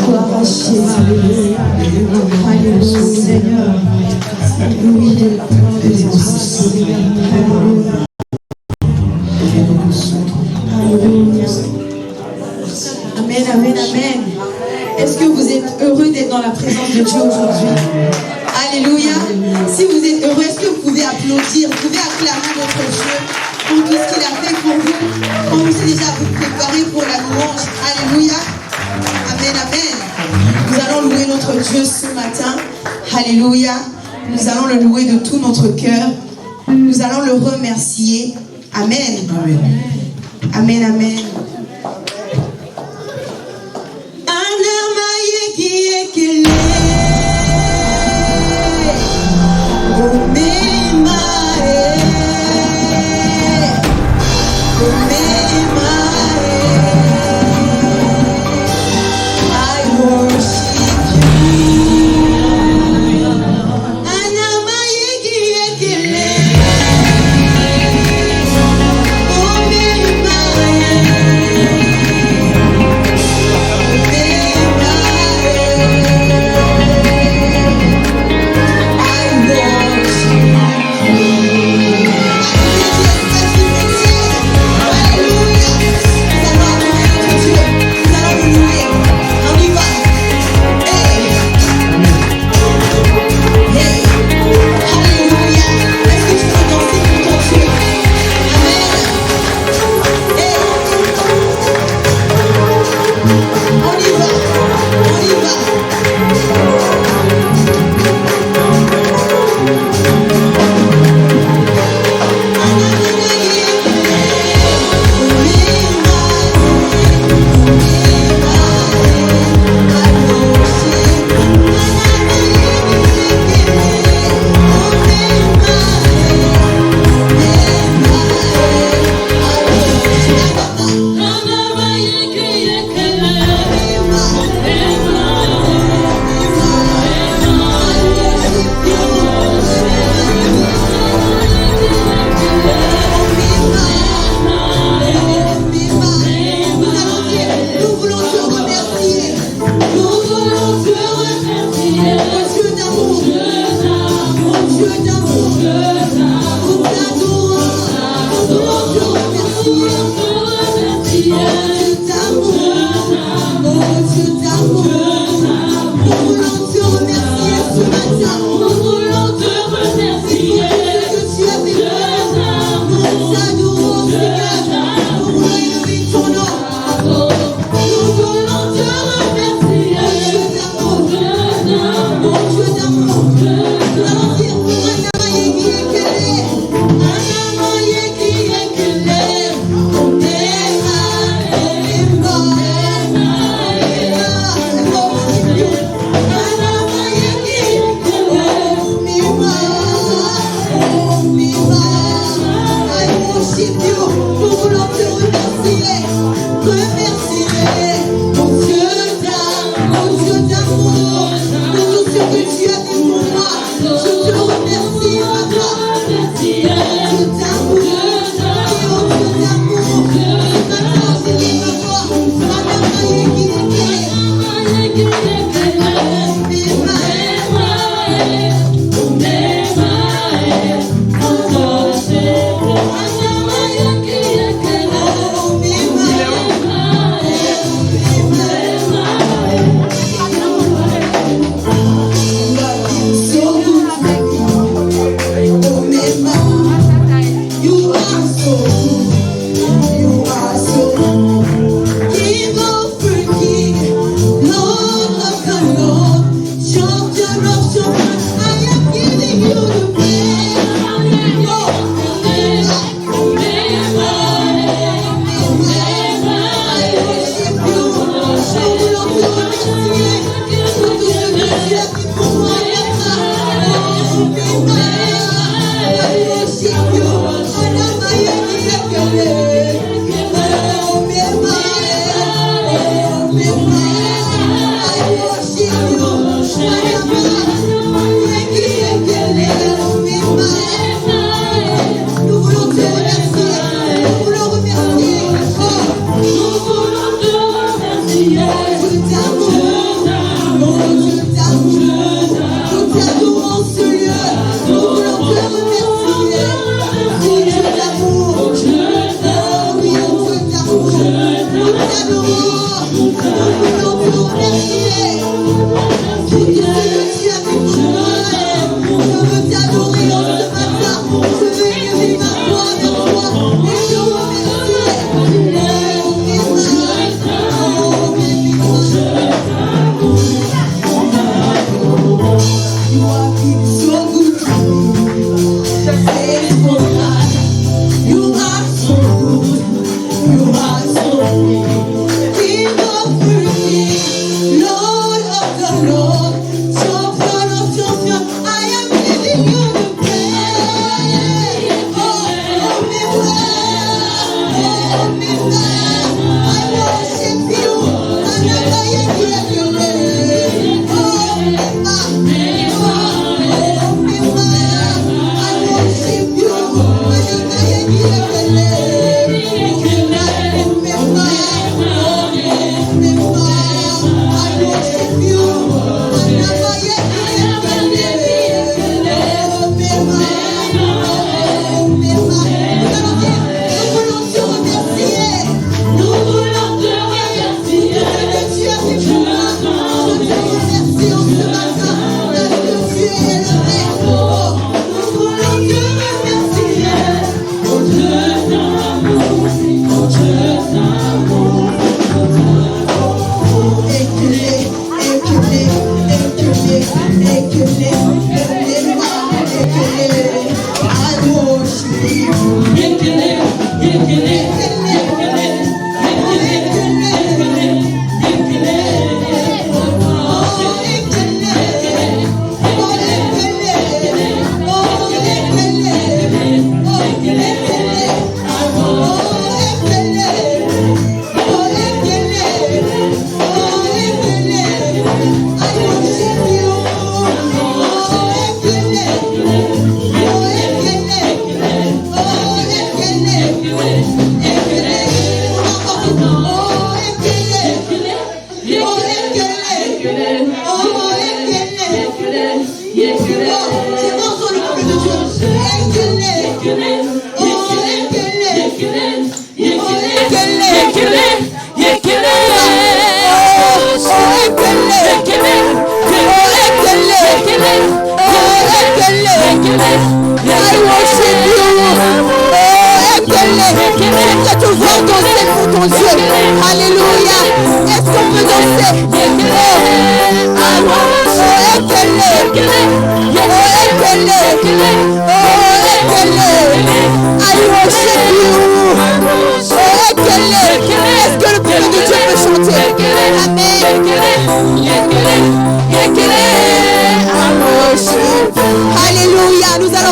Gloire à Jésus. Alléluia, Seigneur. Alléluia. Amen, amen, amen. Est-ce que vous êtes heureux d'être dans la présence de Dieu aujourd'hui? Alléluia. Si vous êtes heureux, est-ce que vous pouvez applaudir, vous pouvez acclamer notre Dieu pour tout ce qu'il a fait pour vous? On vous a déjà vous préparer pour la louange. Alléluia. Amen, amen. Nous allons louer notre Dieu ce matin. Alléluia. Nous allons le louer de tout notre cœur. Nous allons le remercier. Amen. Amen. Amen, amen. Nous voulons te remercier.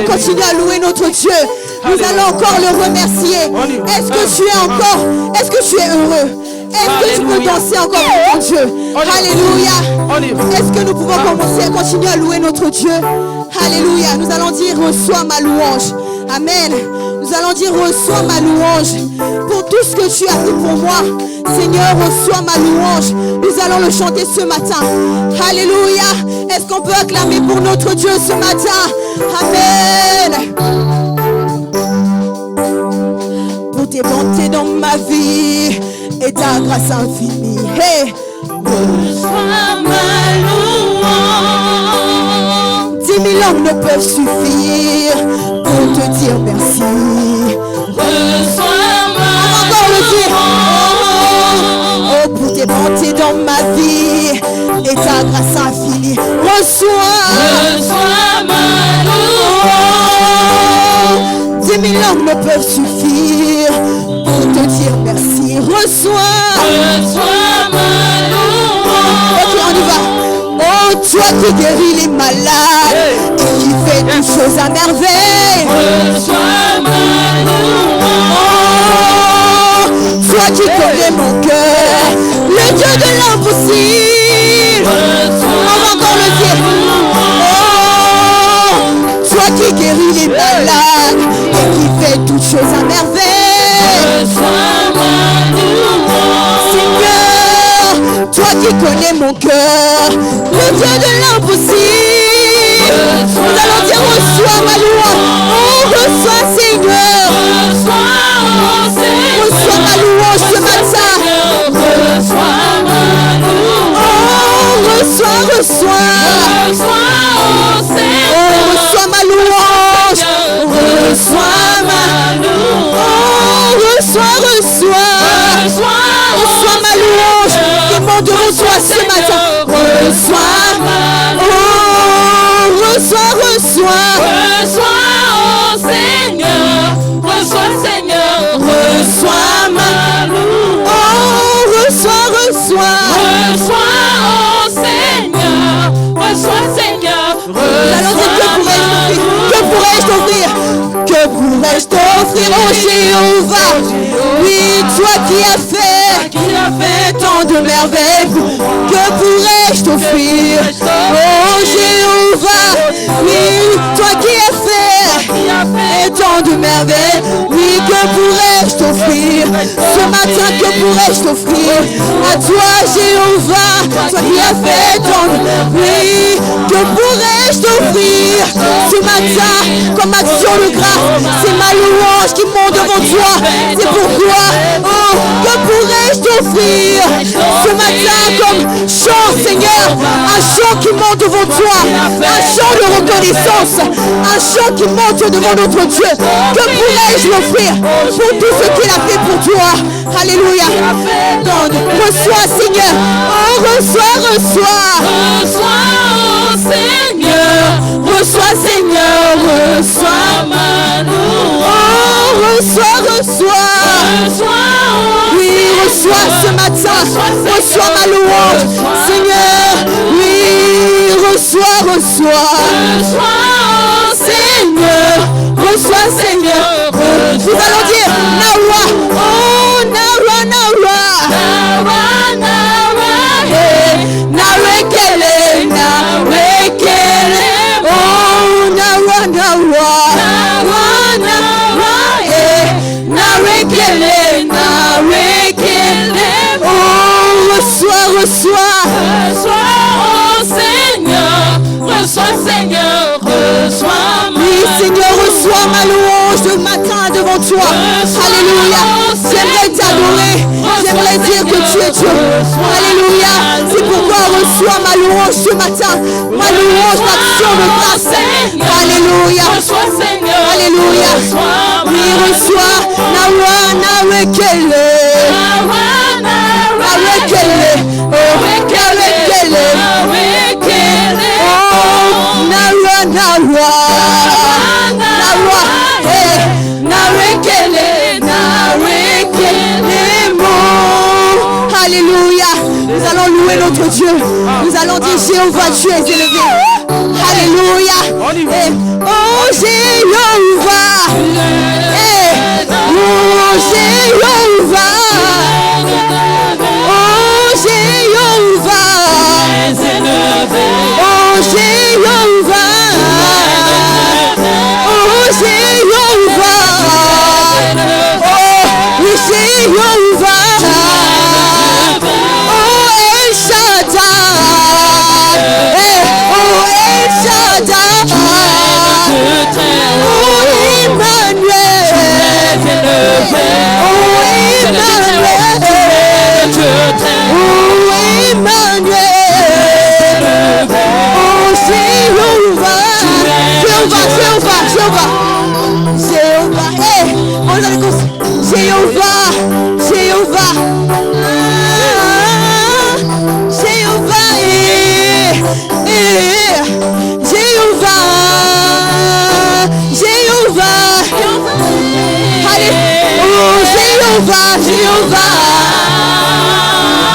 Continue à louer notre Dieu. Nous allons encore le remercier. Est-ce que tu es heureux? Est-ce que tu peux danser encore pour ton Dieu? Alléluia. Est-ce que nous pouvons continuer à louer notre Dieu? Alléluia. Nous allons dire reçois ma louange. Amen. Nous allons dire reçois ma louange pour tout ce que tu as fait pour moi. Seigneur, reçois ma louange. Nous allons le chanter ce matin. Alléluia. Est-ce qu'on peut acclamer pour notre Dieu ce matin? Amen. Pour tes bontés dans ma vie et ta grâce infinie. Hey. Reçois ma louange. 10 000 langues ne peuvent suffire pour te dire merci. Reçois ma louange. Oh, pour tes bontés dans ma vie et ta grâce infinie. Reçois ma louange. 10 000 langues ne peuvent suffire pour te dire merci. Reçois ma louange. Ok, on y va. Oh, toi qui guéris les malades et qui fais toutes choses à merveille. Reçois ma louange. Oh, toi qui connais mon cœur, le Dieu de l'impossible. On va encore le dire. Oh, toi qui guéris les malades et qui fais toutes choses à merveille. Reçois ma louange. Seigneur, toi qui connais mon cœur, le Dieu de l'impossible. Nous allons dire reçois ma louange. Oh, reçois Seigneur. Reçois ma louange ce matin. monte devant toi ce matin. Reçois, oh, reçois, reçois. Reçois, oh Seigneur, reçois Seigneur, Reçois ma louange. oh, reçois, reçois. Reçois, oh Seigneur, reçois Seigneur, Nous allons dire que pourrais-je t'offrir? Que pourrais-je t'offrir, oh Jéhovah? Oui, toi qui as fait tant de merveilles. Que pourrais-je t'offrir, oh Jéhovah? Oui, toi qui as fait tant de merveilles. Oui, que pourrais-je t'offrir ce matin? Que pourrais-je t'offrir à toi, Jéhovah? Toi qui as fait tant de oui, que pourrais-je t'offrir ce matin comme action de grâce? C'est ma louange qui monte devant toi. C'est pourquoi, oh, que pourrais-je t'offrir ce matin comme chant, Seigneur? Un chant qui monte devant toi, un chant de reconnaissance, un chant qui monte devant notre Dieu. Que pourrais-je l'offrir pour tout ce qu'il a fait pour toi? Alléluia. Reçois, Seigneur. Oh, reçois, reçois. Reçois, oh Seigneur, Reçois, Seigneur, reçois ma louange. oh, reçois, reçois. Reçois, oh Oui, reçois ce matin. Reçois ma louange. Seigneur, oui, reçois, reçois. reçois, oh Seigneur, reçois, Seigneur. Nous allons dire, Nawa, oh, Nawa, Nawa. Nawa, Nawa, Nawekele, nawekele, oh, Nawa, Nawa. Nawa, Nawa, nawekele, nawekele, oh, reçois, reçois. reçois, oh Seigneur, reçois Seigneur, reçois Oui, Seigneur, reçois ma louange ce matin devant toi. Alléluia. J'aimerais t'adorer. J'aimerais dire que tu es Dieu. Alléluia. C'est pourquoi reçois ma louange ce matin. Ma louange d'action de grâce. Alléluia. reçois Seigneur, Alléluia. Oui, reçois. Nawa, nawekele. Nawekele. Oh, nawekele. Oh, nawa, nawa. Nawa, eh, nawekele, nawekele mo. Alléluia. Nous allons louer notre Dieu. Nous allons dire Jéhovah, tu es élevé. Alléluia. Eh, oh Jéhovah. Eh, oh Jéhovah. Oh Jéhovah. Oh Jéhovah. Oh Jéhovah. Oh oui, Jéhovah. Oh El Shaddai. Eh, oh El Shaddai. Oh Emmanuel. Oh Emmanuel. Oh Emmanuel. Oh Jéhovah. Jéhovah. Jéhovah. Eh, on a le Jéhovah. Jéhovah. Jéhovah. Jéhovah. Jéhovah. Allez. Oh Jéhovah. Jéhovah.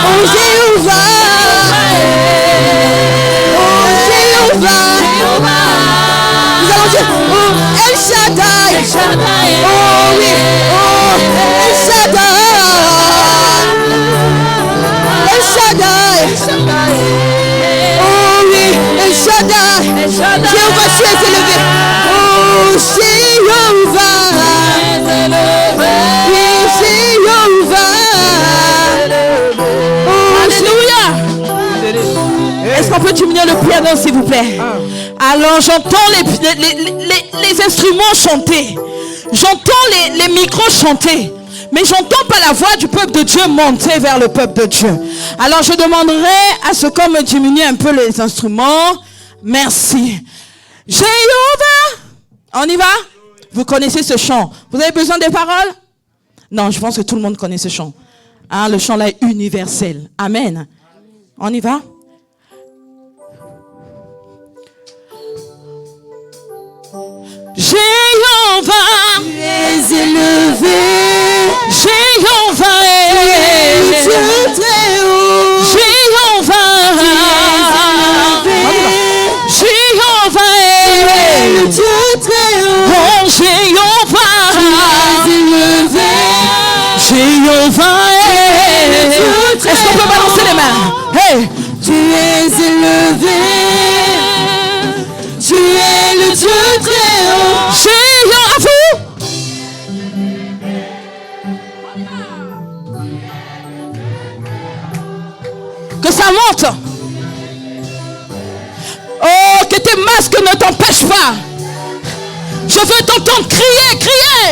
Oh Jéhovah. Oh Jéhovah. Nous allons dire oh El Shaddai. Oh oui. Oh El Shaddai. El Shaddai. Oh oui. El Shaddai. Jéhovah, tu es élevé. Oh Jéhovah. Oui, Jéhovah. Oh, Alléluia. Est-ce qu'on peut diminuer le piano, s'il vous plaît? Alors, j'entends les instruments chanter. J'entends les micros chanter. Mais j'entends pas la voix du peuple de Dieu monter vers le peuple de Dieu. Alors, je demanderai à ce qu'on me diminue un peu les instruments. Merci. Jéhovah. On y va? Vous connaissez ce chant. Vous avez besoin des paroles? Non, je pense que tout le monde connaît ce chant. Hein, le chant là est universel. Amen. On y va? Jéhovah, tu es élevé. Jéhovah, Dieu très haut. Jéhovah, Jéhovah, le Dieu très haut. oh Jéhovah, Jéhovah, est-ce qu'on peut balancer les mains? Hey, tu es élevé. Tu es le Dieu très haut. Jéhovah, à vous. Que ça monte. Oh, que tes masques ne t'empêchent pas. Je veux t'entendre crier, crier.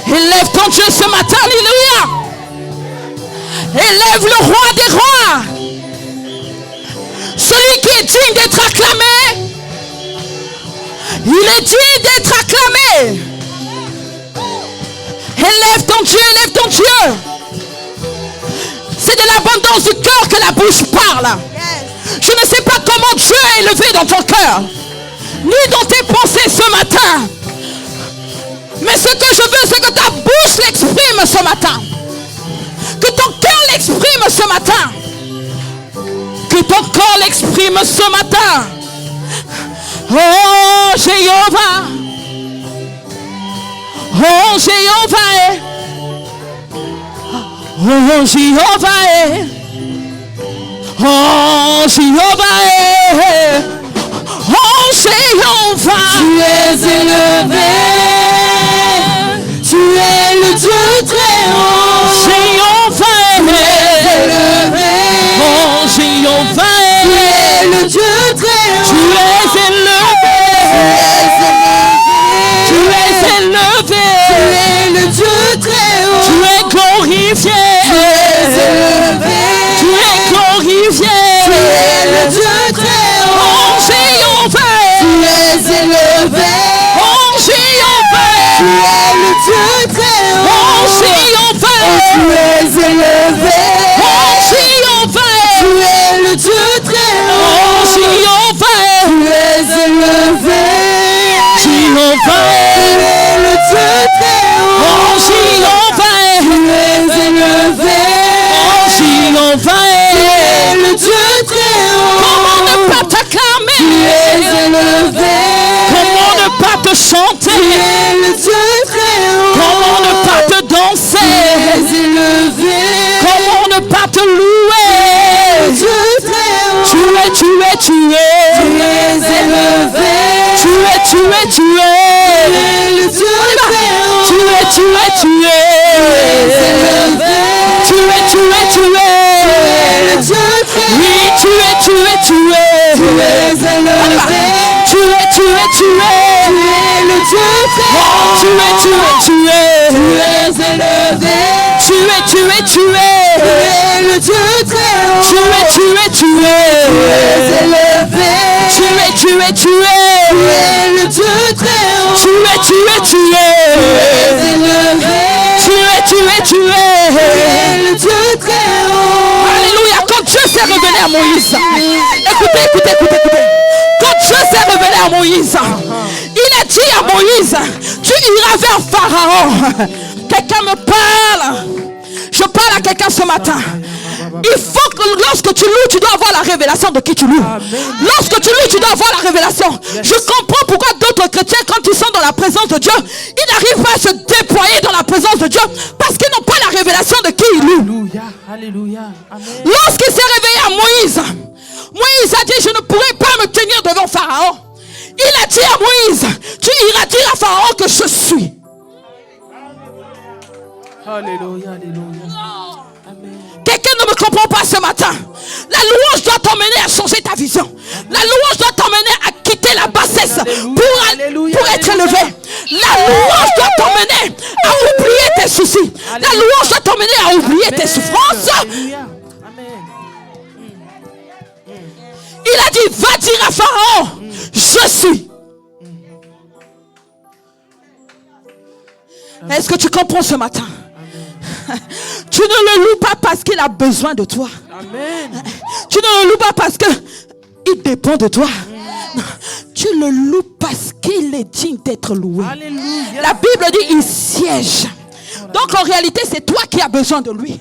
Élève ton Dieu ce matin, alléluia. Élève le roi des rois. Celui qui est digne d'être acclamé. Il est digne d'être acclamé. Élève ton Dieu, élève ton Dieu. C'est de l'abondance du cœur que la bouche parle. Je ne sais pas comment Dieu est élevé dans ton cœur, ni dans tes pensées ce matin. Mais ce que je veux, c'est que ta bouche l'exprime ce matin. Que ton cœur l'exprime ce matin. Que ton corps l'exprime ce matin. Oh Jéhovah. Oh Jéhovah. Oh Jéhovah. Oh Jéhovah. Oh Jéhovah. Tu es élevé. Tu es le Dieu très haut. Jéhovah. Oh Jéhovah. Tu es le Dieu très haut. Tu es élevé. Tu es élevé. Tu es le Dieu très haut. Tu es glorifié. Tu es élevé. Tu es glorifié. Tu es le Dieu très haut. Oh Jéhovah. Tu es élevé. Oh Jéhovah. Tu es le Dieu très haut. Oh Jéhovah. Tu es élevé. Oh Jéhovah. Tu es le Dieu très haut. Oh Jéhovah. Tu es élevé. Jéhovah. Tu es le Dieu très haut. Oh Jéhovah. Tu es élevé. Oh Jéhovah. Tu es le Dieu très haut. Comment ne pas t'acclamer? Tu es élevé. Comment ne pas te chanter? Tu es le Dieu très haut. Comment ne pas te danser? Tu es élevé. Comment ne pas te louer? Dieu très haut. Tu es. Tu es élevé. Tu es. Tu es le Dieu très haut. Tu es. Tu es élevé. Tu es. Tu es le Dieu très haut. Oui, tu es. Tu es élevé. Tu es. Tu es le Dieu très haut. Tu es. Tu es élevé. Tu es. Tu es le Dieu très haut. Tu es. Tu es élevé. Tu es. Tu es le Dieu très haut. Tu es. Élevé. Tu es. Le Dieu très haut. Alléluia. Quand Dieu s'est révélé à Moïse, écoutez. Quand Dieu s'est révélé à Moïse, il a dit à Moïse, tu iras vers Pharaon. Quelqu'un me parle. Je parle à quelqu'un ce matin. Il faut que lorsque tu loues, tu dois avoir la révélation de qui tu loues. Lorsque tu loues, tu dois avoir la révélation. Je comprends pourquoi d'autres chrétiens, quand ils sont dans la présence de Dieu, ils n'arrivent pas à se déployer dans la présence de Dieu parce qu'ils n'ont pas la révélation de qui ils louent. Alléluia. Amen. Lorsqu'il s'est réveillé à Moïse, Moïse a dit, je ne pourrai pas me tenir devant Pharaon. Il a dit à Moïse, tu iras dire à Pharaon que je suis. Alléluia. Quelqu'un ne me comprend pas ce matin. La louange doit t'emmener à changer ta vision. La louange doit t'emmener à quitter la bassesse pour être élevé. La louange doit t'emmener à oublier tes soucis. La louange doit t'emmener à oublier tes souffrances. Alléluia. Amen. Il a dit, va dire à Pharaon, je suis. Est-ce que tu comprends ce matin? Tu ne le loues pas parce qu'il a besoin de toi. Amen. Tu ne le loues pas parce que il dépend de toi. Tu le loues parce qu'il est digne d'être loué. Alléluia. La Bible dit il siège. Donc en réalité, c'est toi qui as besoin de lui.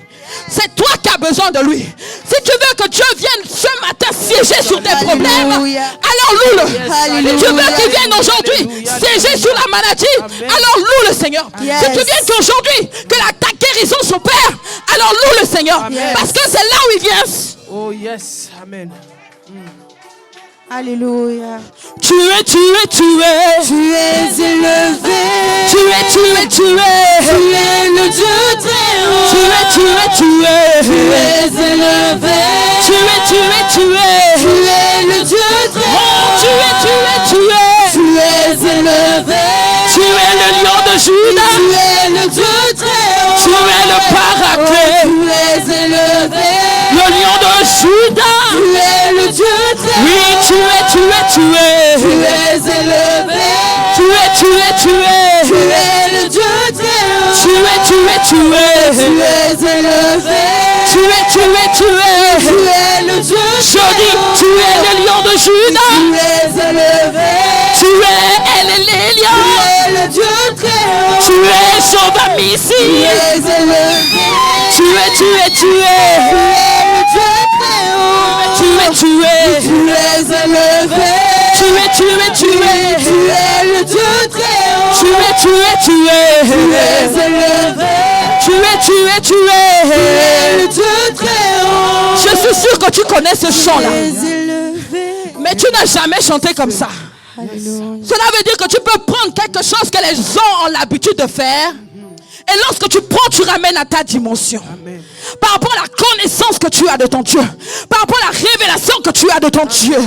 C'est toi qui as besoin de lui. Si tu veux que Dieu vienne ce matin siéger sur tes problèmes, alors loue-le. Si tu veux qu'il vienne aujourd'hui siéger sur la maladie, alors loue le Seigneur. Si tu viens qu'aujourd'hui que ta guérison s'opère, alors loue le Seigneur. Parce que c'est là où il vient. Oh yes. Amen. Alléluia. Tu es. Tu es élevé. Tu es. Tu es le Dieu très haut. Tu es. Tu es élevé. Tu es. Tu es le Dieu très haut. Tu es. Tu es élevé. Tu es le lion de Juda. Tu es le Dieu très haut. Tu es le paraclet. Tu es élevé. Le lion de Juda. Tu es le Dieu très haut. Oui, tu es. Tu es élevé. Tu es. Tu es le Dieu très haut. Tu es. Tu es élevé. Tu es. Tu es le Dieu Je très dis, haut. tu es le lion de Juda. Tu es élevé. Tu es les lions. Tu es le Dieu très haut. Tu es Jehovah Tu Nissi. es élevé. Tu es. Tu es le Dieu très haut. Tu es. Tu es élevé. Tu es. Tu es le Dieu très haut. Tu es. Tu es élevé. Tu es. Tu es le Dieu très haut. Je suis sûr que tu connais ce chant-là. Tu es élevé. Mais tu n'as jamais chanté comme ça. Alléluia. Cela veut dire que tu peux prendre quelque chose que les gens ont l'habitude de faire. Et lorsque tu prends, tu ramènes à ta dimension. Amen. Par rapport à la connaissance que tu as de ton Dieu. Par rapport à la révélation que tu as de ton Dieu.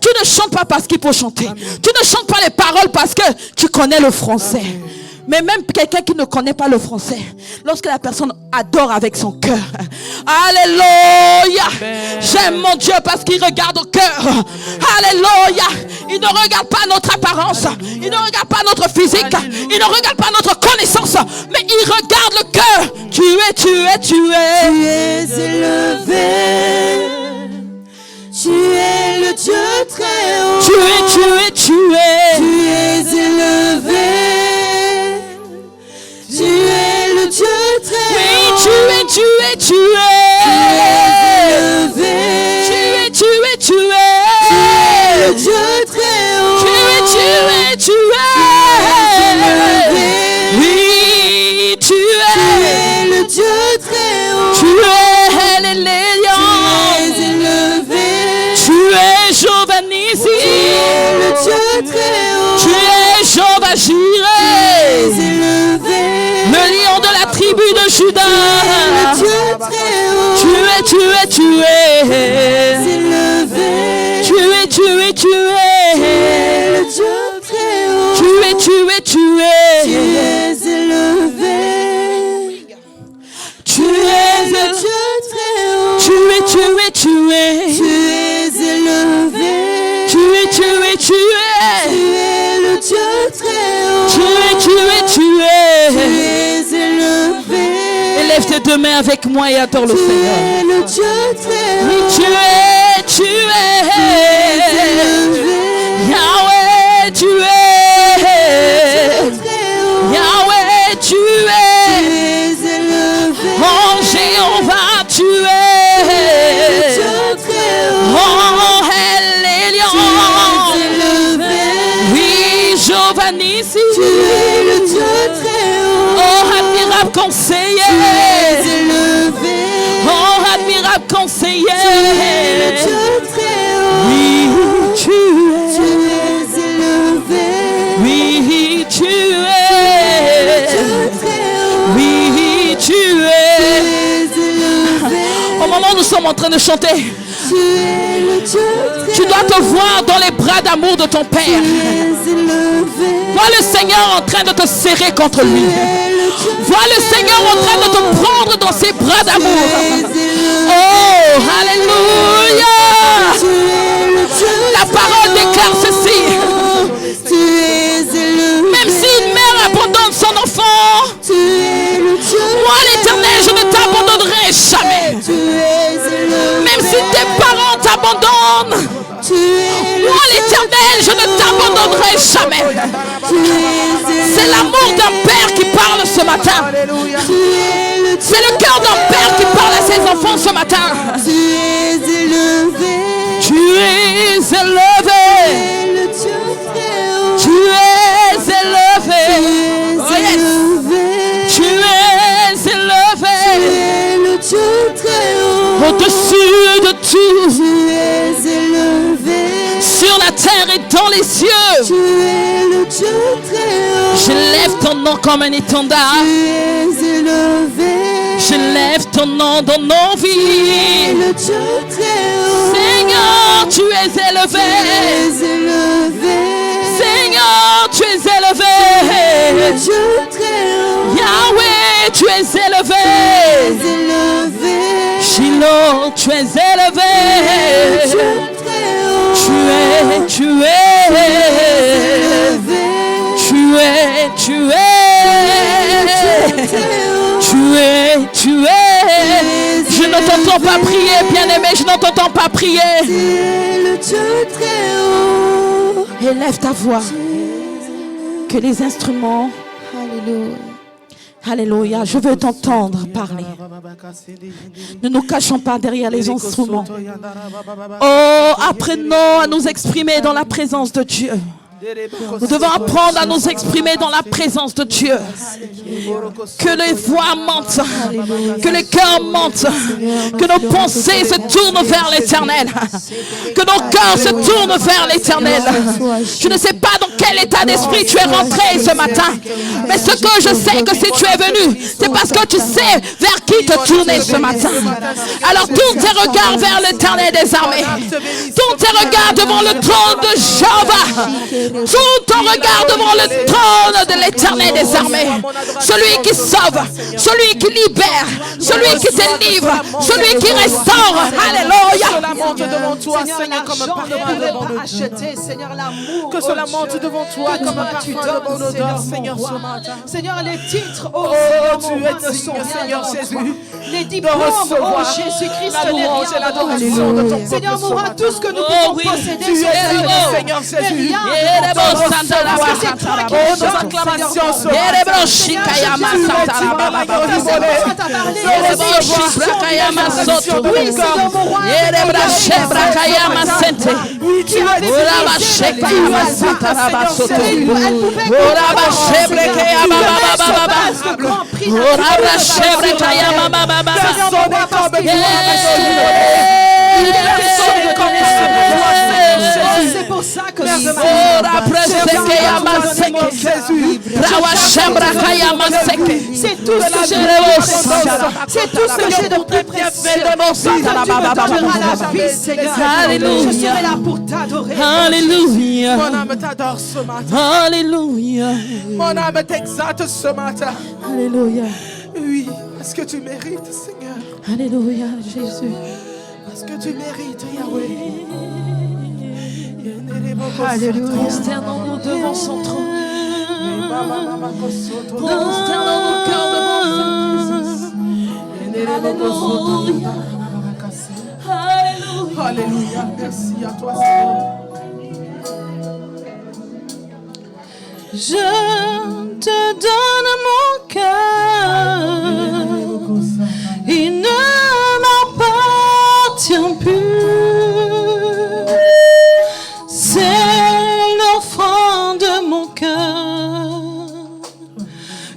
Tu ne chantes pas parce qu'il faut chanter. Tu ne chantes pas les paroles parce que tu connais le français. Mais même quelqu'un qui ne connaît pas le français, lorsque la personne adore avec son cœur, alléluia, j'aime mon Dieu parce qu'il regarde au cœur, alléluia, il ne regarde pas notre apparence, il ne regarde pas notre physique, il ne regarde pas notre connaissance, mais il regarde le cœur. Tu es. Tu es élevé. Tu es le Dieu très haut. Tu es. Tu es élevé. Tu es le Dieu très Oui, haut. tu es. Tu es élevé. Tu es. Tu es le Dieu très haut. Tu es. élevé. Oui, tu Tu es. es le Dieu très haut. Tu es les lions. Tu es élevé. Tu es Jehovah Nissi. Tu es le Dieu très haut. Tu es Jehovah Tu Jireh. es élevé. Le lion de la tribu de Juda. Le Dieu très haut. Tu es. Tu es élevé. Tu es. Tu es le Dieu très haut. Tu es. Tu es élevé. Tu es le Dieu très haut. Tu es. Tu es élevé. Tu es. Tu es le Dieu très haut. Tu es. es élevé. Élève tes deux mains avec moi et adore le Tu Seigneur. es le Dieu très Oui, haut. tu es. élevé. Yahweh, tu es. Très haut. Yahweh, tu Tu es. es élevé. Oh Jéhovah, tu Le es. Dieu très haut. Oh Tu Elion. es élevé. Oui, Jehovah Nissi. Tu es le Dieu très haut. Oh admirable conseiller. Tu es élevé. Oh admirable conseiller. Tu es le Dieu très haut. Oui, tu Tu es. es élevé. Oui, tu Le Dieu es. très haut. Oui, tu Tu es. es élevé. Au moment où nous sommes en train de chanter, Tu es le Dieu très tu dois te voir dans les bras d'amour de ton Père. Tu es élevé. Vois le Seigneur en train de te serrer contre lui. Tu es le Dieu Vois le Seigneur en train de te prendre dans ses bras d'amour. élevé. Oh, alléluia. Tu es le Dieu La parole déclare ceci. Tu es élevé. Même si une mère abandonne son enfant, Tu es le Dieu moi l'Éternel, n'oublierai jamais. C'est l'amour d'un père qui parle ce matin. C'est le cœur d'un père qui parle à ses enfants ce matin. Tu es élevé. Tu es élevé. Tu es élevé. Oh yes. Tu es élevé. Le Dieu très haut. Au-dessus de tout. Tu es élevé. Sur la terre et dans les cieux. Tu es le Dieu très haut. Je lève ton nom comme un étendard. Tu es élevé. Je lève ton nom dans nos vies. Le Dieu très haut. Seigneur, tu es élevé. Tu es élevé. Seigneur, tu es élevé. Le Dieu très haut. Yahweh, tu es élevé. Tu es élevé. Shiloh, tu es élevé. Le Dieu très haut. Tu es élevé. Tu es. Je ne t'entends pas prier, bien-aimé, je ne t'entends pas prier. Le Dieu très haut. Élève ta voix. Que les instruments, Alléluia. alléluia, je veux t'entendre parler. Ne nous cachons pas derrière les instruments. Oh, apprenons à nous exprimer dans la présence de Dieu. Nous devons apprendre à nous exprimer dans la présence de Dieu. Que les voix montent, que les cœurs montent, que nos pensées se tournent vers l'éternel, que nos cœurs se tournent vers l'éternel. Je ne sais pas dans quel état d'esprit tu es rentré ce matin, mais ce que je sais que si tu es venu, c'est parce que tu sais vers qui te tourner ce matin. Alors tourne tes regards vers l'éternel des armées. Tourne tes regards devant le trône de Jéhovah. Tourne ton regard devant le trône de l'éternel des armées. Celui qui sauve, celui qui libère, celui qui délivre, celui qui restaure. Alléluia. Cela monte devant toi, Seigneur, comme un parfum devant nos acheter, Seigneur, l'amour. Que cela monte devant toi comme un parfum devant nos odeurs, Seigneur, ce matin. Seigneur, les titres, oh, Tu es digne, Seigneur Jésus. Les diplômes, oh Jésus-Christ, la louange et l'adoration de ton peuple. Seigneur, mourra tout ce que nous Oh, pouvons oui. posséder. Tu es digne, Oh. Seigneur Jésus. Oh, nos acclamations ce Oui, tu es C'est pour ça que c'est tout ce que j'ai. C'est tout ce que j'ai de plus précieux. Alléluia. Je serai là pour t'adorer. Alléluia. Mon âme t'adore ce matin. Alléluia. Mon âme t'exalte ce matin. Alléluia. Oui, parce que tu mérites, Seigneur. Alléluia, Jésus. Parce que tu mérites, Yahweh. Prosternons-nous devant son trône. Prosternons nos cœurs devant sa présence. Alléluia. Alléluia. Alléluia. Merci à toi, Seigneur. Je te donne mon cœur. Il ne m'appartient plus. C'est l'offrande de mon cœur.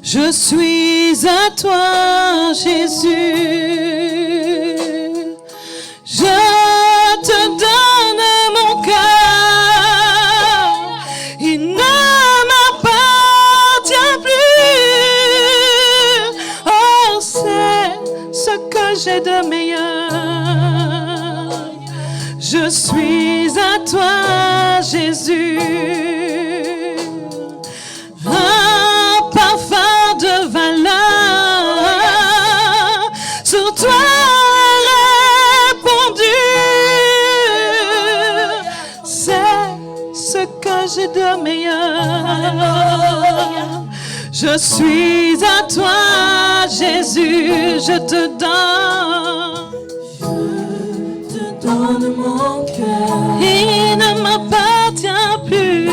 Je suis à toi, Jésus. Je te donne mon cœur. Il ne m'appartient plus. Oh, c'est ce que j'ai de meilleur. Je suis à toi, Jésus. Un parfum de valeur sur toi répandu. C'est ce que j'ai de meilleur. Je suis à toi, Jésus. Je te donne. Donne mon cœur. Il ne m'appartient plus.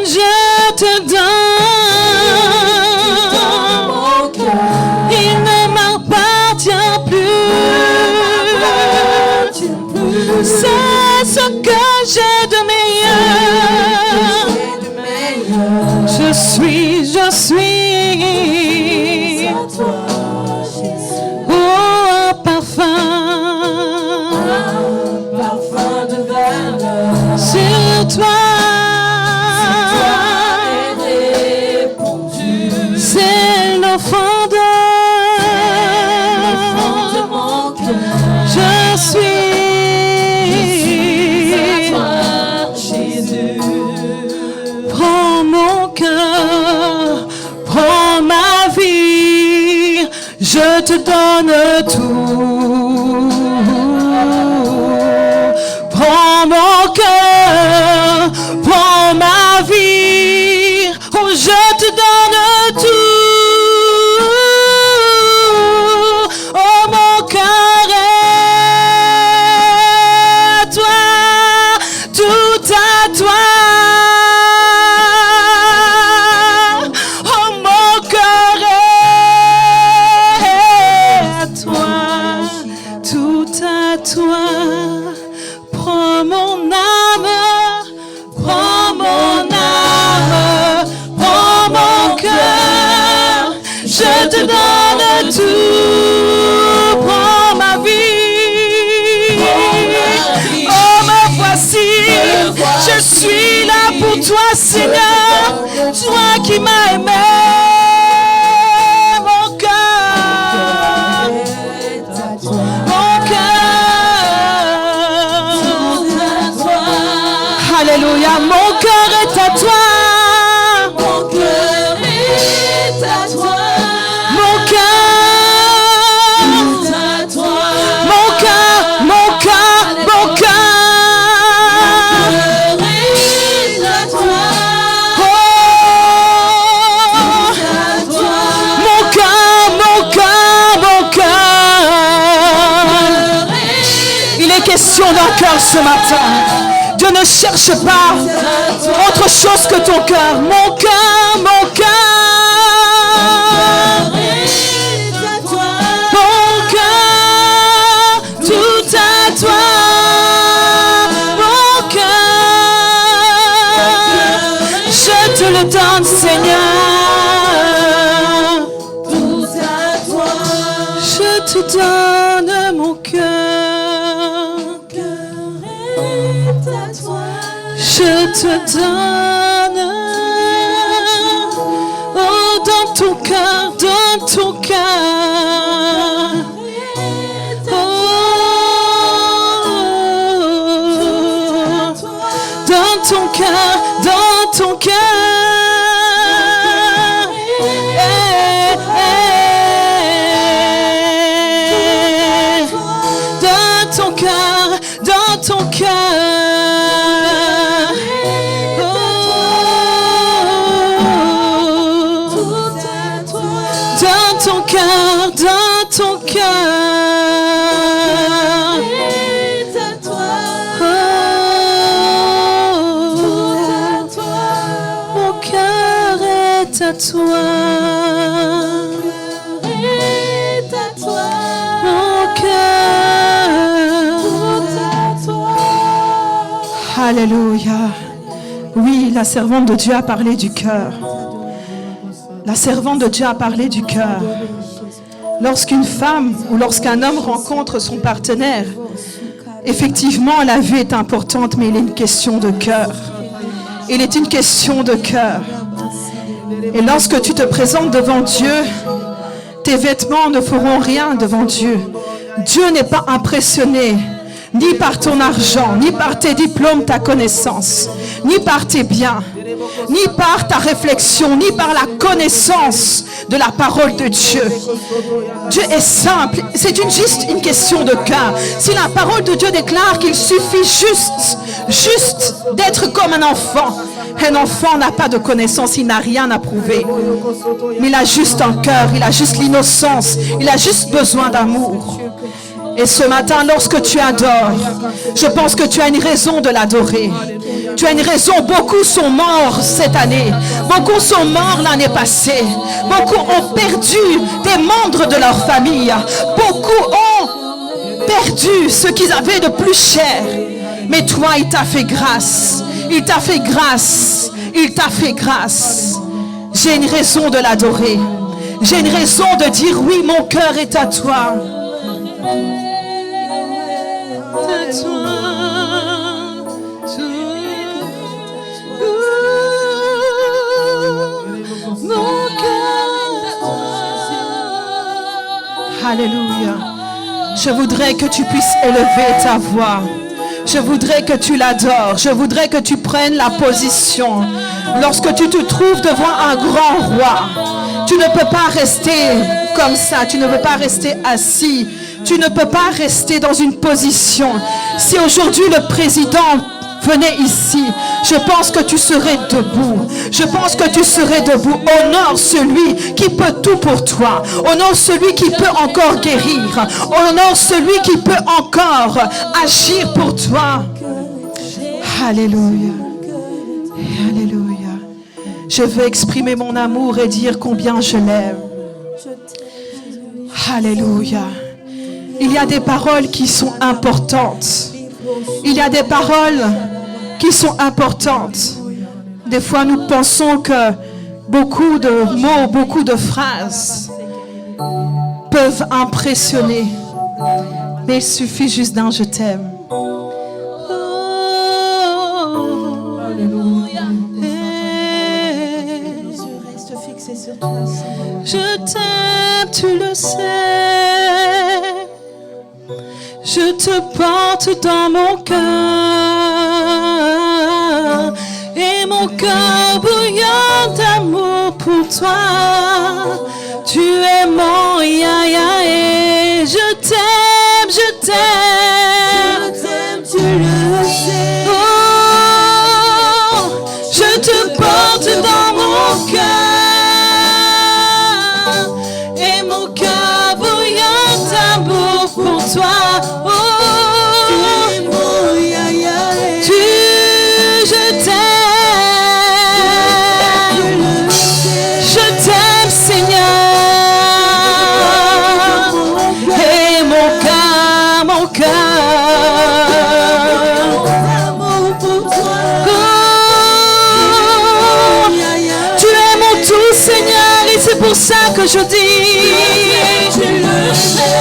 je te donne mon cœur. Il ne m'appartient plus. C'est ce que j'ai de meilleur. Je suis. Oh, un parfum de valeur. Sur toi est répondu. C'est l'offrande de mon cœur. Je suis à toi, Jésus. Prends mon cœur, prends ma vie, je te donne tout. Prends mon cœur, prends ma vie, oh je te donne tout. Oh mon cœur est à toi, tout à toi. Oh mon cœur est à toi, tout à toi. Prends mon âme, prends mon âme, prends mon cœur, je te donne tout. Prends ma vie, oh me voici, je suis là pour toi Seigneur, toi qui m'as aimé. Mon cœur, mon cœur. Alléluia, mon cœur est à toi. Mon cœur est à toi. Mon cœur est à toi. Mon cœur, mon cœur, mon cœur est à toi. Oh, mon cœur, mon cœur, mon cœur. Il est question d'un cœur ce matin. Dieu ne cherche pas autre chose que ton cœur. Mon cœur, mon cœur. Mon cœur, tout à toi. Mon cœur, je te le donne, Seigneur. Tout à toi. Je te donne mon cœur. Je te donne, oh, dans ton cœur, dans ton cœur. Oh, dans ton cœur, dans ton cœur. Dans ton cœur, dans ton cœur. Dans ton cœur est à toi. Mon cœur est à toi. Mon cœur. Alléluia. Oui, la servante de Dieu a parlé du cœur. La servante de Dieu a parlé du cœur. Lorsqu'une femme ou lorsqu'un homme rencontre son partenaire, effectivement, la vue est importante, mais il est une question de cœur. Il est une question de cœur. Et lorsque tu te présentes devant Dieu, tes vêtements ne feront rien devant Dieu. Dieu n'est pas impressionné ni par ton argent, ni par tes diplômes, ta connaissance, ni par tes biens, ni par ta réflexion, ni par la connaissance de la parole de Dieu. Dieu est simple, c'est juste une question de cœur. Si la parole de Dieu déclare qu'il suffit juste d'être comme un enfant n'a pas de connaissance, il n'a rien à prouver. Mais il a juste un cœur, il a juste l'innocence, il a juste besoin d'amour. Et ce matin, lorsque tu adores, je pense que tu as une raison de l'adorer. Tu as une raison. Beaucoup sont morts cette année. Beaucoup sont morts l'année passée. Beaucoup ont perdu des membres de leur famille. Beaucoup ont perdu ce qu'ils avaient de plus cher. Mais toi, il t'a fait grâce. Il t'a fait grâce. Il t'a fait grâce. J'ai une raison de l'adorer. J'ai une raison de dire oui, mon cœur est à toi. Alléluia. Je voudrais que tu puisses élever ta voix. Je voudrais que tu l'adores. Je voudrais que tu prennes la position. Lorsque tu te trouves devant un grand roi, tu ne peux pas rester comme ça. Tu ne peux pas rester assis. Tu ne peux pas rester dans une position. Si aujourd'hui le président venait ici, je pense que tu serais debout. Je pense que tu serais debout. Honore celui qui peut tout pour toi. Honore celui qui peut encore guérir. Honore celui qui peut encore agir pour toi. Alléluia. Alléluia. Je veux exprimer mon amour et dire combien je l'aime. Alléluia. Il y a des paroles qui sont importantes. Il y a des paroles qui sont importantes. Des fois, nous pensons que beaucoup de mots, beaucoup de phrases peuvent impressionner. Mais il suffit juste d'un « je t'aime ». Je t'aime, tu le sais. Je te porte dans mon cœur. Et mon cœur bouillonne d'amour pour toi. Tu es mon ya-ya et je t'aime, je t'aime. Je t'aime, tu le sais. Oh, je te porte dans mon cœur. Pour toi, oh, je t'aime, Seigneur, et mon cœur, oh, tu es mon tout, Seigneur, et c'est pour ça que je dis, tu le sais.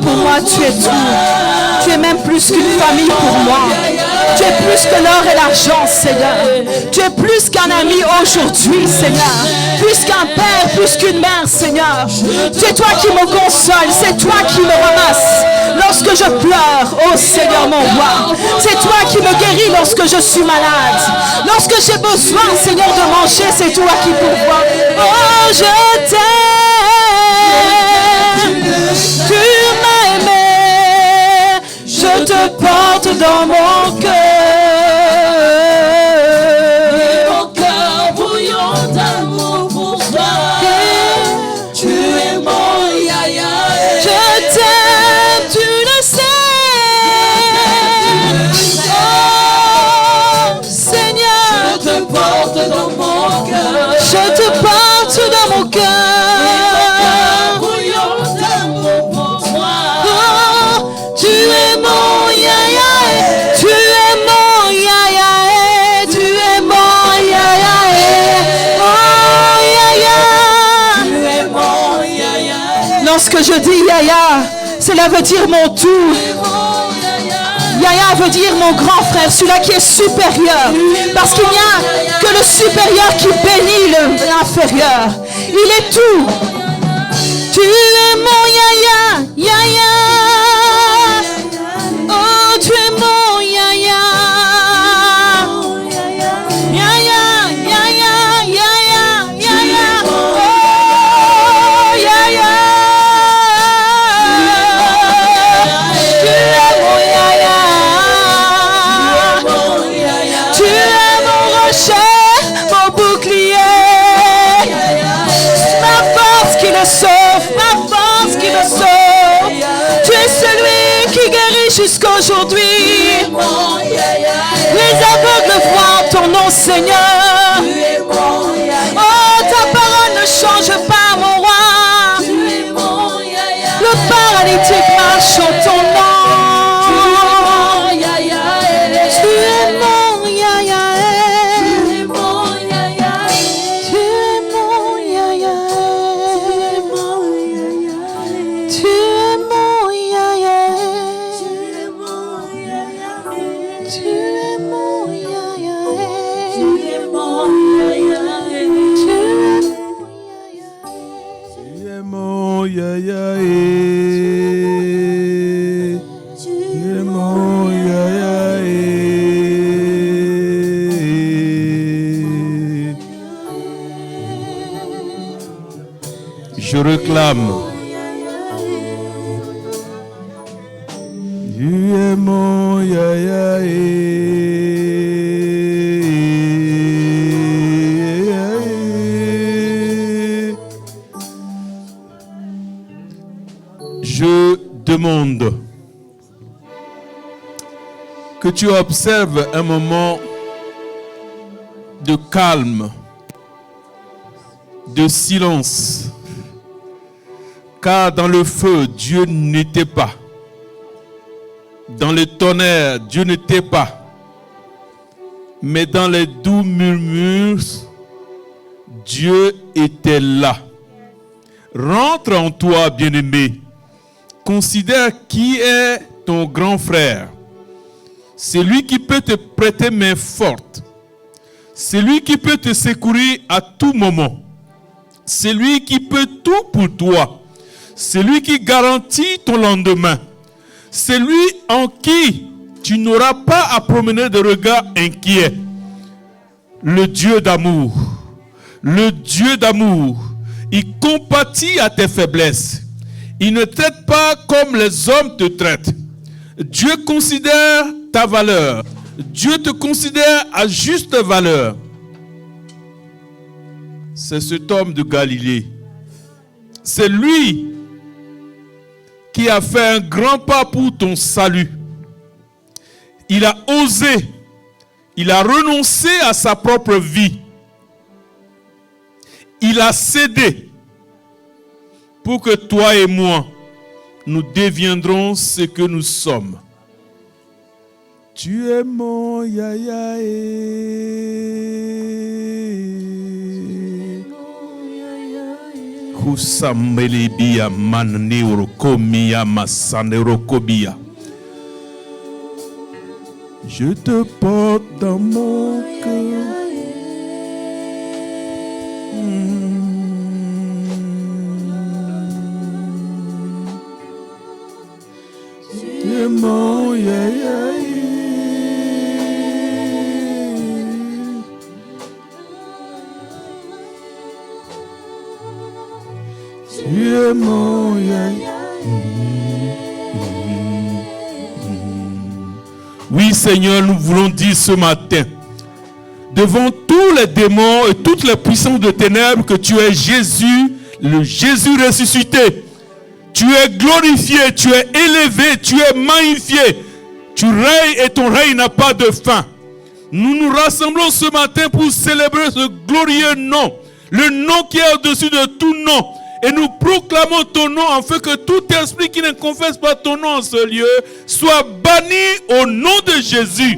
Pour moi, tu es tout. Tu es même plus qu'une famille pour moi. Tu es plus que l'or et l'argent, Seigneur. Tu es plus qu'un ami aujourd'hui, Seigneur. Plus qu'un père, plus qu'une mère, Seigneur. C'est toi qui me console. C'est toi qui me ramasse lorsque je pleure, oh Seigneur mon roi. C'est toi qui me guéris lorsque je suis malade. Lorsque j'ai besoin, Seigneur, de manger, c'est toi qui pourvois. Oh, je t'aime. Tu m'as aimé, je te porte dans mon cœur. Et mon cœur bouillon d'amour pour toi. Tu es mon ya-ya. Je t'aime, tu le sais. Oh, Seigneur, je te porte dans mon cœur. Je te porte dans mon cœur. Lorsque je dis Yaya, cela veut dire mon tout. Yaya veut dire mon grand frère, celui-là qui est supérieur. Parce qu'il n'y a que le supérieur qui bénit l'inférieur. Il est tout. Tu es mon Yaya, Yaya. Oh, tu es mon Yaya. Yaya, Yaya, Yaya, Yaya. Oh, Yaya. Tu es mon Yaya. Tu es mon rocher, mon bouclier. Ma force qui le sauve, ma force qui le sauve. Tu es celui qui guérit jusqu'aujourd'hui. Les aveugles voient ton nom, Seigneur. Oh, ta parole ne change pas, mon roi. Le paralytique marche en ton nom. Tu es mon Yaya. Tu es mon Yaya. Tu es mon Yaya. Tu es mon Yaya. Tu es mon Yaya. Tu es mon Yaya. Tu es mon Yaya. Tu es mon Yaya. Tu es mon Yaya. Je réclame. Tu es mon Yaya. Je demande que tu observes un moment de calme, de silence, car dans le feu, Dieu n'était pas. Dans le tonnerre, Dieu n'était pas. Mais dans les doux murmures, Dieu était là. Rentre en toi, bien-aimé. Considère qui est ton grand frère. C'est lui qui peut te prêter main forte. C'est lui qui peut te secourir à tout moment. C'est lui qui peut tout pour toi. C'est lui qui garantit ton lendemain. C'est lui en qui tu n'auras pas à promener de regard inquiet. Le Dieu d'amour. Le Dieu d'amour. Il compatit à tes faiblesses. Il ne traite pas comme les hommes te traitent. Dieu considère ta valeur. Dieu te considère à juste valeur. C'est cet homme de Galilée. C'est lui qui a fait un grand pas pour ton salut. Il a osé. Il a renoncé à sa propre vie. Il a cédé pour que toi et moi, nous deviendrons ce que nous sommes. Tu es mon Yaya. Husamelebia maneurokomia masanerokobia. Je te porte dans mon cœur. Tu es mon Yaya. Tu es mon Yaya. Oui, Seigneur, nous voulons dire ce matin, devant tous les démons et toutes les puissances de ténèbres, que tu es Jésus, le Jésus ressuscité. Tu es glorifié, tu es élevé, tu es magnifié. Tu règnes et ton règne n'a pas de fin. Nous nous rassemblons ce matin pour célébrer ce glorieux nom, le nom qui est au-dessus de tout nom. Et nous proclamons ton nom afin que tout esprit qui ne confesse pas ton nom en ce lieu soit banni au nom de Jésus.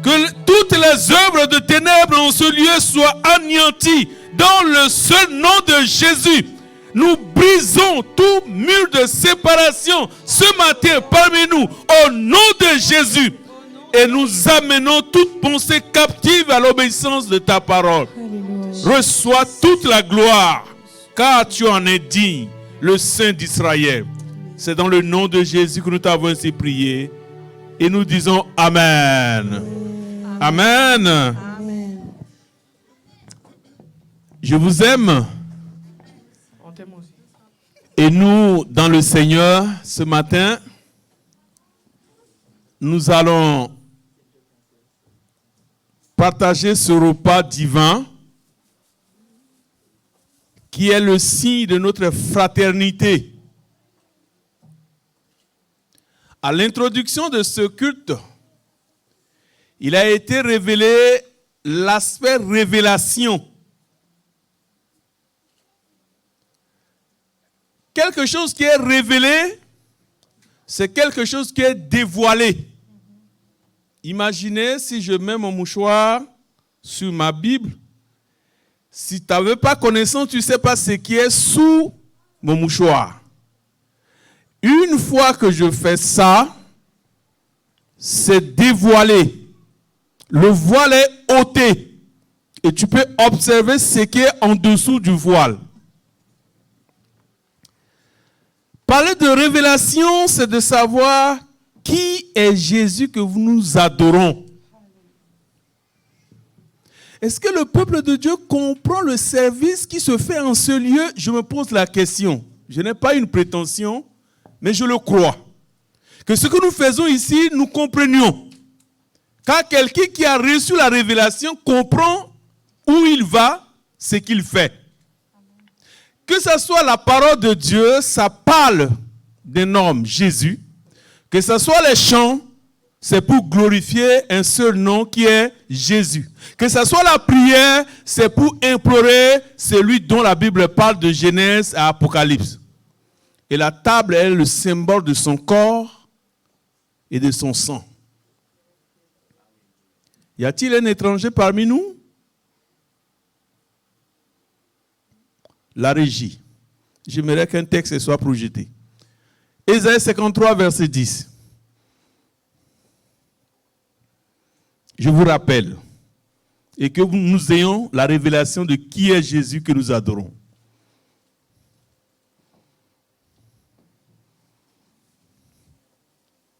Que toutes les œuvres de ténèbres en ce lieu soient anéanties dans le seul nom de Jésus. Nous brisons tout mur de séparation ce matin parmi nous au nom de Jésus. Et nous amenons toute pensée captive à l'obéissance de ta parole. Reçois toute la gloire, car tu en es digne, le Saint d'Israël. C'est dans le nom de Jésus que nous t'avons ainsi prié. Et nous disons Amen. Amen. Amen. Je vous aime. Et nous, dans le Seigneur, ce matin, nous allons partager ce repas divin qui est le signe de notre fraternité. À l'introduction de ce culte, il a été révélé l'aspect révélation. Quelque chose qui est révélé, c'est quelque chose qui est dévoilé. Imaginez si je mets mon mouchoir sur ma Bible. Si tu n'avais pas connaissance, tu ne sais pas ce qui est sous mon mouchoir. Une fois que je fais ça, c'est dévoilé. Le voile est ôté. Et tu peux observer ce qui est en dessous du voile. Parler de révélation, c'est de savoir qui est Jésus que nous adorons. Est-ce que le peuple de Dieu comprend le service qui se fait en ce lieu? Je me pose la question. Je n'ai pas une prétention, mais je le crois. Que ce que nous faisons ici, nous comprenions. Car quelqu'un qui a reçu la révélation comprend où il va, ce qu'il fait. Que ce soit la parole de Dieu, ça parle d'un homme, Jésus. Que ce soit les chants, c'est pour glorifier un seul nom qui est Jésus. Que ce soit la prière, c'est pour implorer celui dont la Bible parle de Genèse à Apocalypse. Et la table est le symbole de son corps et de son sang. Y a-t-il un étranger parmi nous? La régie. J'aimerais qu'un texte soit projeté. Ésaïe 53, verset 10. Je vous rappelle, et que nous ayons la révélation de qui est Jésus que nous adorons.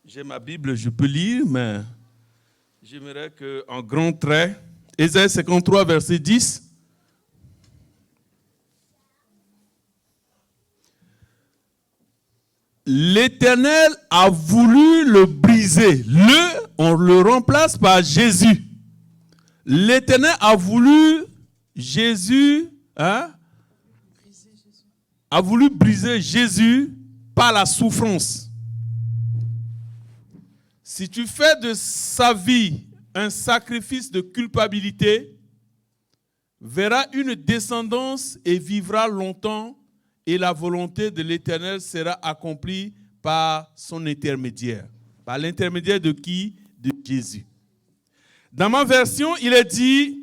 J'ai ma Bible, je peux lire, mais j'aimerais qu'en grand trait, Ésaïe 53, verset 10. L'Éternel a voulu le briser. On le remplace par Jésus. L'Éternel a voulu a voulu briser Jésus par la souffrance. Si tu fais de sa vie un sacrifice de culpabilité, verras une descendance et vivra longtemps. Et la volonté de l'Éternel sera accomplie par son intermédiaire. Par l'intermédiaire de qui? De Jésus. Dans ma version, il est dit,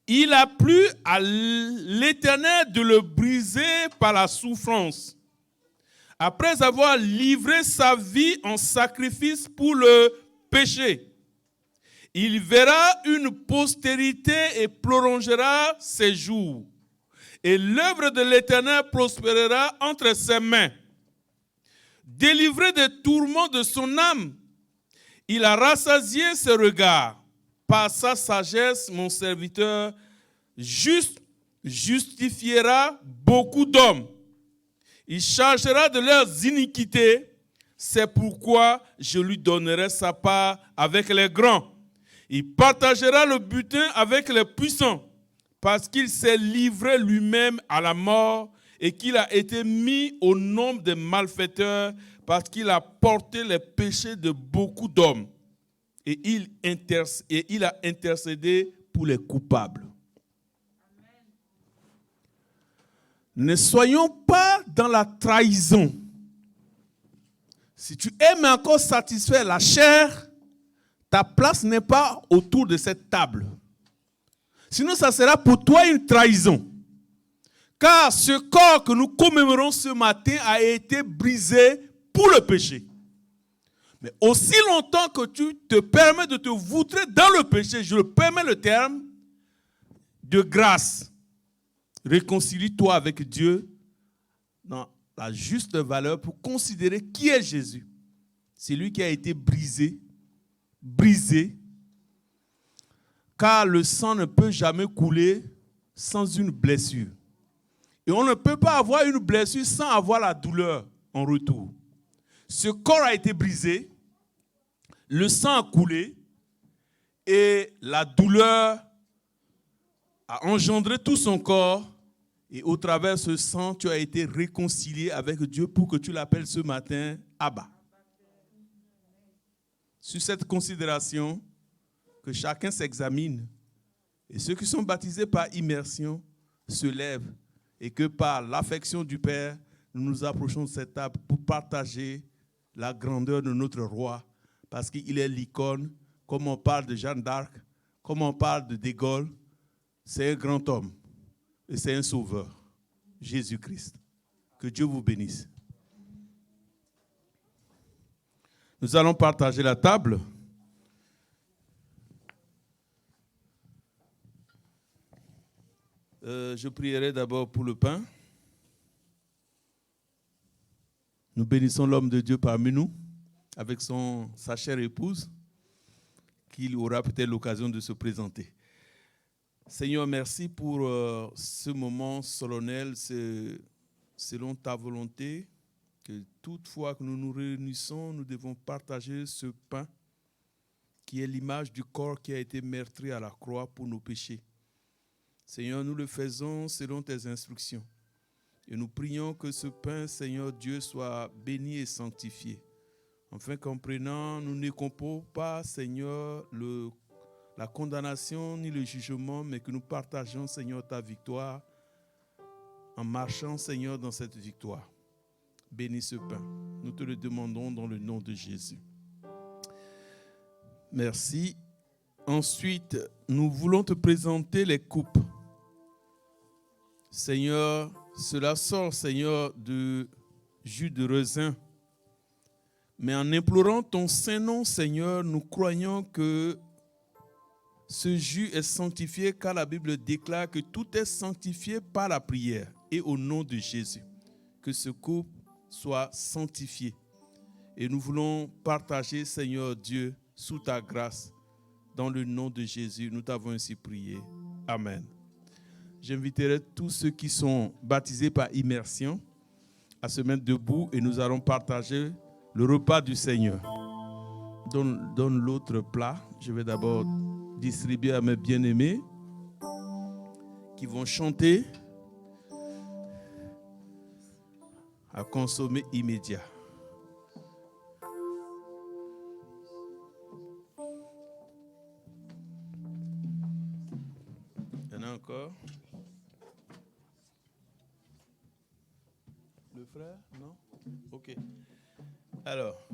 il a plu à l'Éternel de le briser par la souffrance. Après avoir livré sa vie en sacrifice pour le péché, il verra une postérité et prolongera ses jours. Et l'œuvre de l'Éternel prospérera entre ses mains. Délivré des tourments de son âme, il a rassasié ses regards. Par sa sagesse, mon serviteur justifiera beaucoup d'hommes. Il chargera de leurs iniquités. C'est pourquoi je lui donnerai sa part avec les grands. Il partagera le butin avec les puissants. Parce qu'il s'est livré lui-même à la mort et qu'il a été mis au nombre des malfaiteurs, parce qu'il a porté les péchés de beaucoup d'hommes et il a intercédé pour les coupables. Amen. Ne soyons pas dans la trahison. Si tu aimes encore satisfaire la chair, ta place n'est pas autour de cette table. Sinon, ça sera pour toi une trahison. Car ce corps que nous commémorons ce matin a été brisé pour le péché. Mais aussi longtemps que tu te permets de te voutrer dans le péché, je permets le terme, de grâce, réconcilie-toi avec Dieu dans la juste valeur pour considérer qui est Jésus. C'est lui qui a été brisé, car le sang ne peut jamais couler sans une blessure. Et on ne peut pas avoir une blessure sans avoir la douleur en retour. Ce corps a été brisé, le sang a coulé et la douleur a engendré tout son corps. Et au travers de ce sang, tu as été réconcilié avec Dieu pour que tu l'appelles ce matin Abba. Sur cette considération, que chacun s'examine et ceux qui sont baptisés par immersion se lèvent et que par l'affection du Père, nous nous approchons de cette table pour partager la grandeur de notre roi parce qu'il est l'icône. Comme on parle de Jeanne d'Arc, comme on parle de Gaulle, c'est un grand homme et c'est un sauveur, Jésus-Christ. Que Dieu vous bénisse. Nous allons partager la table. Je prierai d'abord pour le pain. Nous bénissons l'homme de Dieu parmi nous, avec sa chère épouse, qu'il aura peut-être l'occasion de se présenter. Seigneur, merci pour ce moment solennel, selon ta volonté, que toutefois que nous nous réunissons, nous devons partager ce pain qui est l'image du corps qui a été meurtri à la croix pour nos péchés. Seigneur, nous le faisons selon tes instructions. Et nous prions que ce pain, Seigneur Dieu, soit béni et sanctifié. Afin qu'en prenant, nous n'écompons pas, Seigneur, la condamnation ni le jugement, mais que nous partageons, Seigneur, ta victoire en marchant, Seigneur, dans cette victoire. Bénis ce pain. Nous te le demandons dans le nom de Jésus. Merci. Ensuite, nous voulons te présenter les coupes. Seigneur, cela sort, Seigneur, de jus de raisin. Mais en implorant ton Saint-Nom, Seigneur, nous croyons que ce jus est sanctifié car la Bible déclare que tout est sanctifié par la prière et au nom de Jésus. Que ce coupe soit sanctifié. Et nous voulons partager, Seigneur Dieu, sous ta grâce. Dans le nom de Jésus, nous t'avons ainsi prié. Amen. J'inviterai tous ceux qui sont baptisés par immersion à se mettre debout et nous allons partager le repas du Seigneur. Donne l'autre plat. Je vais d'abord distribuer à mes bien-aimés qui vont chanter à consommer immédiat. Il y en a encore? Le frère? Non? Ok. Alors.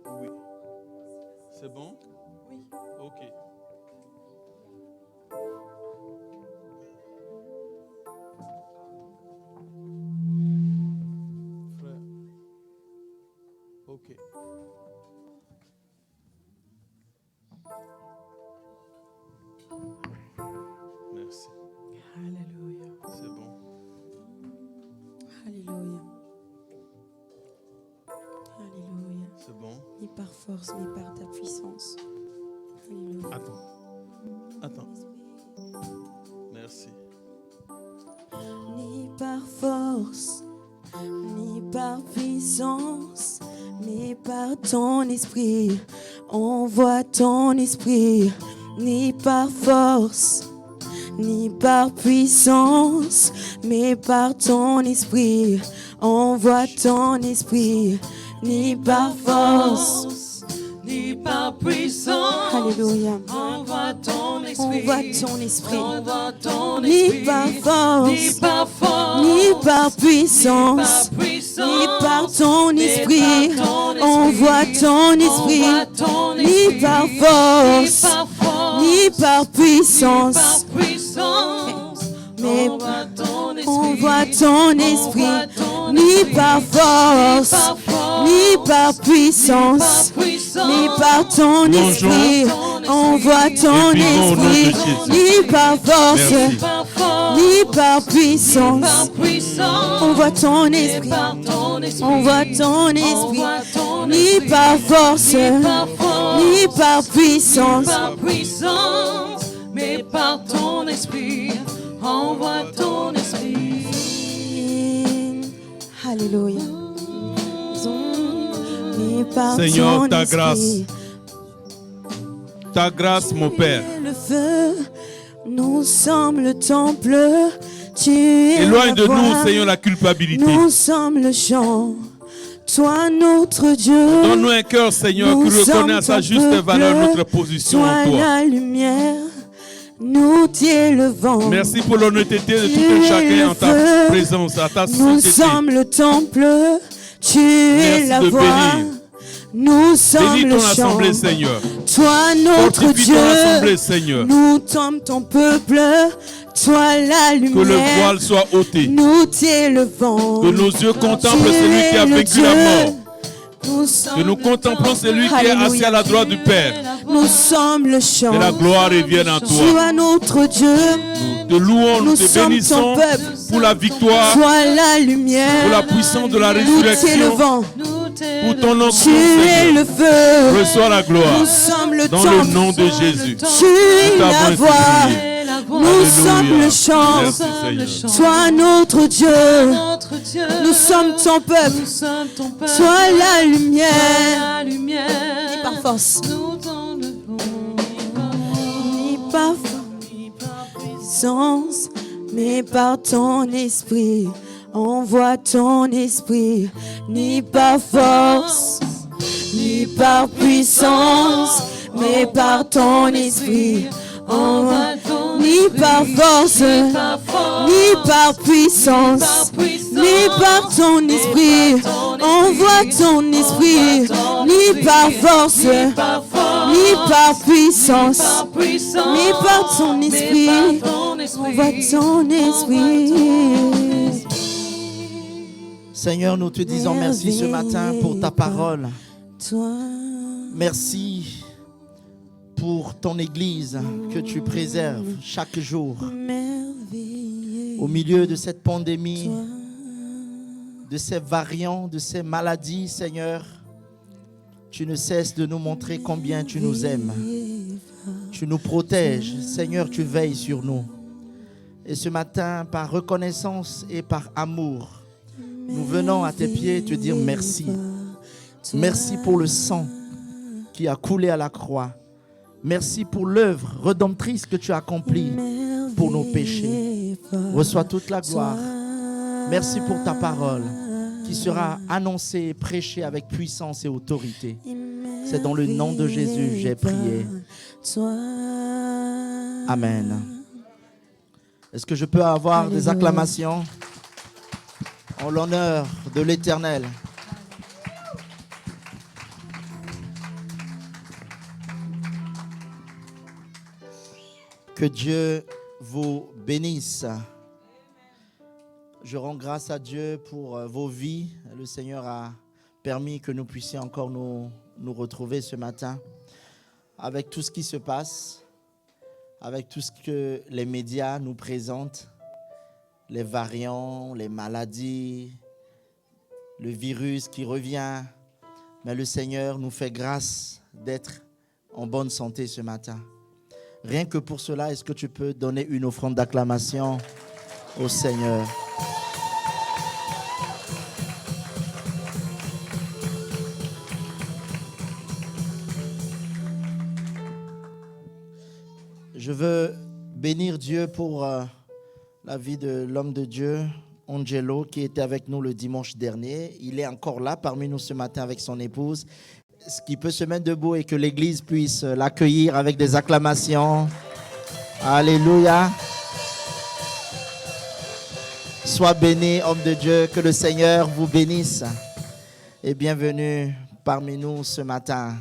Oui. C'est bon? Oui. Ok. Frère. Ok. Merci. Alléluia. C'est bon. Alléluia. Alléluia. C'est bon. Ni par force, ni par ta puissance. Alléluia. Attends. Merci. Ni par force, ni par puissance, mais par ton esprit. Envoie ton esprit. Ni par force, ni par puissance, mais par ton esprit. Envoie ton esprit. Ni par force, ni par puissance. Alléluia. Envoie ton esprit. Envoie ton esprit. Envoie ton Ni esprit. par force, Ni par force. ni par puissance, ni par ton esprit. Envoie ton esprit. Ni par force, ni par puissance, mais envoie ton esprit, ni par force, ni par puissance, mais par ton esprit. Envoie ton esprit, ni par force, ni par puissance. Envoie ton esprit, envoie ton esprit, ni par force, ni par puissance, mais par ton esprit. Envoie ton esprit. Alléluia. Mais par Seigneur, ton ta esprit. grâce. Ta grâce, mon Père. Le feu, nous sommes le temple. Tu es Éloigne la de voix. nous, Seigneur, la culpabilité. Nous sommes le chant. Toi, notre Dieu. Donne-nous un cœur, Seigneur, Nous qui reconnaît à sa sommes juste ton peuple. valeur notre position Toi, en toi. la lumière. Nous t'élevons. Merci pour l'honnêteté de Tu tout un es chacun le en ta feu. présence, à ta Nous société. sommes le temple. Tu es Merci la de voix. bénir. Nous sommes Bénis le ton chant. assemblée, Seigneur. Toi, notre Fortifie Dieu. ton assemblée, Seigneur. Nous sommes ton peuple. Toi, la lumière. Que le voile soit ôté. Nous t'élevons. Que nos yeux contemplent Tu celui qui a es le vaincu la Dieu. mort. Nous Que nous contemplons celui qui est Alléluia. assis à la droite du Père. Nous sommes le chant. Que la gloire revienne en Tu toi. es notre Dieu. Nous te louons, nous Nous te sommes bénissons ton peuple. pour la victoire, Toi, la lumière. pour la puissance de la Nous résurrection, t'élevons. pour ton nom, Tu es le Seigneur. feu. Reçois la gloire Nous sommes le dans le temple. nom de Jésus. Tu es Nous la t'avons voix. supplié. Nous Alléluia. sommes le chant. Merci, Seigneur. Toi, notre Dieu. Nous sommes ton peuple. Toi, la lumière. Ni par force. Ni par puissance, mais par ton esprit. Envoie ton esprit. Ni par force, ni par puissance, mais par ton esprit. Ni par force, ni par puissance, ni par ton esprit. Envoie ton esprit, ni par force, ni par puissance, ni par ton esprit. Envoie ton esprit. Seigneur, nous te disons merci ce matin pour ta parole. Toi, Merci pour ton Église que tu préserves chaque jour. merveilleux. Au milieu de cette pandémie, de ces variants, de ces maladies, Seigneur, tu ne cesses de nous montrer combien tu nous aimes. Tu nous protèges. Seigneur, tu veilles sur nous. Et ce matin, par reconnaissance et par amour, nous venons à tes pieds te dire merci. Merci pour le sang qui a coulé à la croix. Merci pour l'œuvre rédemptrice que tu as accomplie pour nos péchés. Reçois toute la gloire. Merci pour ta parole qui sera annoncée et prêchée avec puissance et autorité. C'est dans le nom de Jésus que j'ai prié. Amen. Est-ce que je peux avoir des acclamations en l'honneur de l'Éternel? Que Dieu vous bénisse. Je rends grâce à Dieu pour vos vies. Le Seigneur a permis que nous puissions encore nous retrouver ce matin. Avec tout ce qui se passe, avec tout ce que les médias nous présentent, les variants, les maladies, le virus qui revient. Mais le Seigneur nous fait grâce d'être en bonne santé ce matin. Rien que pour cela, est-ce que tu peux donner une offrande d'acclamation au Seigneur? Je veux bénir Dieu pour la vie de l'homme de Dieu, Angelo, qui était avec nous le dimanche dernier. Il est encore là parmi nous ce matin avec son épouse. Ce qui peut se mettre debout et que l'Église puisse l'accueillir avec des acclamations. Alléluia. Sois béni, homme de Dieu, que le Seigneur vous bénisse. Et bienvenue parmi nous ce matin.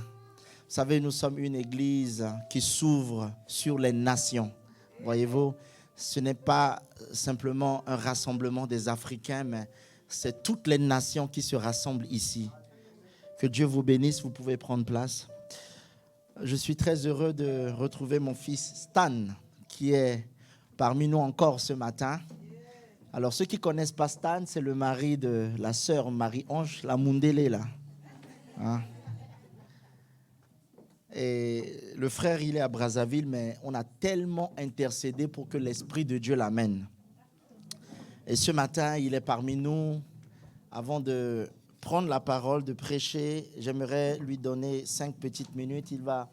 savez, nous sommes une église qui s'ouvre sur les nations. Voyez-vous, ce n'est pas simplement un rassemblement des Africains, mais c'est toutes les nations qui se rassemblent ici. Que Dieu vous bénisse, vous pouvez prendre place. Je suis très heureux de retrouver mon fils Stan, qui est parmi nous encore ce matin. Alors, ceux qui ne connaissent pas Stan, c'est le mari de la sœur Marie-Ange, la Mundele, là. Hein? Et le frère, il est à Brazzaville, mais on a tellement intercédé pour que l'Esprit de Dieu l'amène. Et ce matin, il est parmi nous. Avant de prendre la parole, de prêcher, j'aimerais lui donner 5 petites minutes. Il va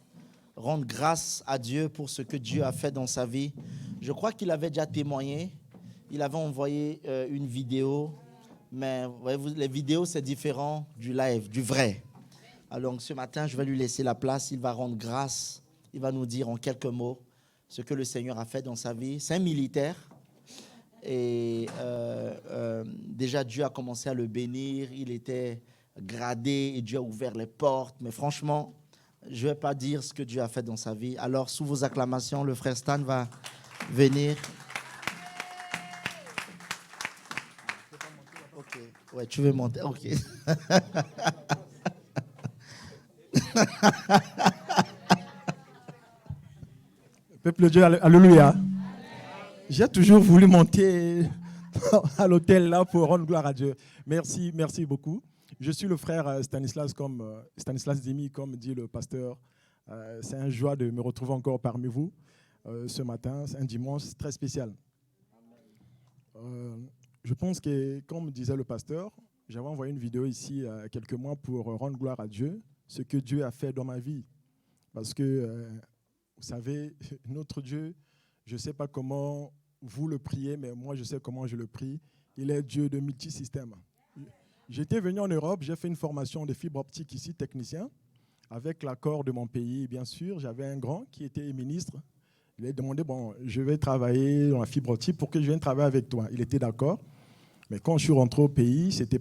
rendre grâce à Dieu pour ce que Dieu a fait dans sa vie. Je crois qu'il avait déjà témoigné. Il avait envoyé une vidéo. Mais voyez-vous, les vidéos, c'est différent du live, du vrai. Alors ce matin, je vais lui laisser la place. Il va rendre grâce. Il va nous dire en quelques mots ce que le Seigneur a fait dans sa vie. C'est un militaire. Et déjà, Dieu a commencé à le bénir. Il était gradé et Dieu a ouvert les portes. Mais franchement, je ne vais pas dire ce que Dieu a fait dans sa vie. Alors, sous vos acclamations, le frère Stan va venir. Ok. Ouais, tu veux monter? Ok. Peuple de Dieu, alléluia. J'ai toujours voulu monter à l'hôtel là pour rendre gloire à Dieu. Merci beaucoup. Je suis le frère Stanislas Dimi, comme dit le pasteur. C'est une joie de me retrouver encore parmi vous ce matin. C'est un dimanche très spécial. Je pense que, comme disait le pasteur, j'avais envoyé une vidéo ici il y a quelques mois pour rendre gloire à Dieu, ce que Dieu a fait dans ma vie. Parce que, vous savez, notre Dieu, je ne sais pas comment vous le priez, mais moi, je sais comment je le prie. Il est Dieu de multisystèmes. J'étais venu en Europe, j'ai fait une formation de fibre optique ici, technicien, avec l'accord de mon pays, bien sûr. J'avais un grand qui était ministre. Il a demandé, bon, je vais travailler dans la fibre optique pour que je vienne travailler avec toi. Il était d'accord. Mais quand je suis rentré au pays, ce n'était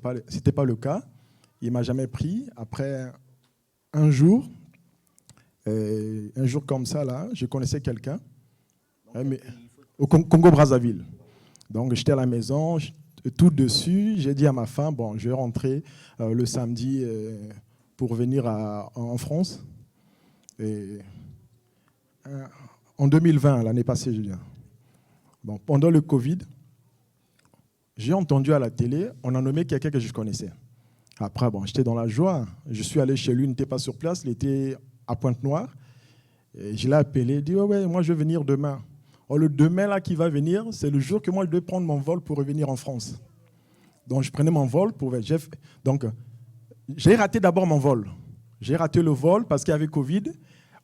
pas le cas. Il ne m'a jamais pris. Après un jour comme ça, là, je connaissais quelqu'un au Congo-Brazzaville. Donc, j'étais à la maison, tout dessus. J'ai dit à ma femme, bon, je vais rentrer le samedi pour venir en France. Et, en 2020, l'année passée, je veux dire. Bon, pendant le Covid, j'ai entendu à la télé, on a nommé quelqu'un que je connaissais. Après, bon, j'étais dans la joie. Je suis allé chez lui, il n'était pas sur place, il était à Pointe-Noire. Et je l'ai appelé, il dit, ouais, moi je vais venir demain. Oh, le demain là qui va venir, c'est le jour que moi je dois prendre mon vol pour revenir en France. Donc je prenais mon vol pour... Donc j'ai raté d'abord mon vol. J'ai raté le vol parce qu'il y avait Covid.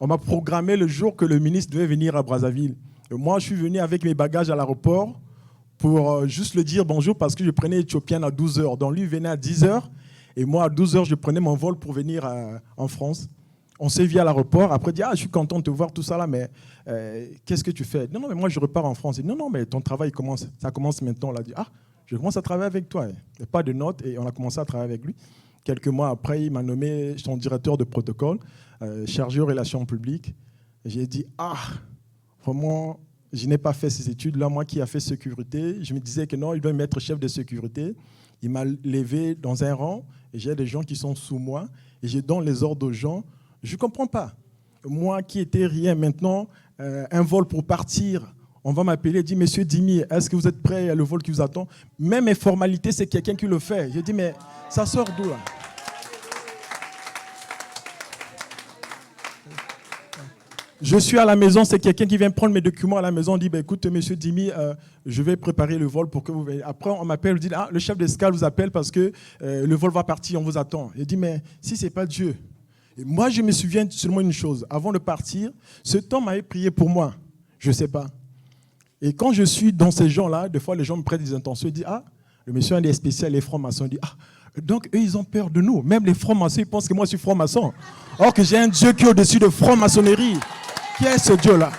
On m'a programmé le jour que le ministre devait venir à Brazzaville. Et moi, je suis venu avec mes bagages à l'aéroport pour juste le dire bonjour parce que je prenais Éthiopienne à 12h. Donc lui, il venait à 10h. Et moi, à 12h, je prenais mon vol pour venir en France. On s'est vu à l'aéroport. Après, il dit, je suis content de te voir, tout ça là, mais qu'est-ce que tu fais? Non, mais moi, je repars en France. Il dit, non, mais ton travail commence. Ça commence maintenant. On a dit, je commence à travailler avec toi. Il n'y a pas de notes. Et on a commencé à travailler avec lui. Quelques mois après, il m'a nommé son directeur de protocole, chargé aux relations publiques. J'ai dit, vraiment, je n'ai pas fait ces études-là. Moi qui ai fait sécurité, je me disais que non, il doit m'être chef de sécurité. Il m'a levé dans un rang et j'ai des gens qui sont sous moi et je donne les ordres aux gens. Je ne comprends pas. Moi qui étais rien, maintenant, un vol pour partir, on va m'appeler et dire, Monsieur Dimi, est-ce que vous êtes prêt à le vol qui vous attend? Même mes formalités, c'est quelqu'un qui le fait. J'ai dit, mais ça sort d'où là? Je suis à la maison, c'est quelqu'un qui vient prendre mes documents à la maison, on dit, écoute, Monsieur Dimi, je vais préparer le vol pour que vous veniez. Après, on m'appelle, on dit, le chef d'escale vous appelle parce que le vol va partir, on vous attend. J'ai dit, mais si ce n'est pas Dieu. Et moi, je me souviens seulement une chose. Avant de partir, cet homme m'avait prié pour moi. Je ne sais pas. Et quand je suis dans ces gens-là, des fois, les gens me prêtent des intentions. Ils disent, le monsieur est spécial, les francs-maçons. Ils disent, donc eux, ils ont peur de nous. Même les francs-maçons, ils pensent que moi, je suis franc-maçon. Or que j'ai un Dieu qui est au-dessus de franc-maçonnerie. Qui est ce Dieu-là?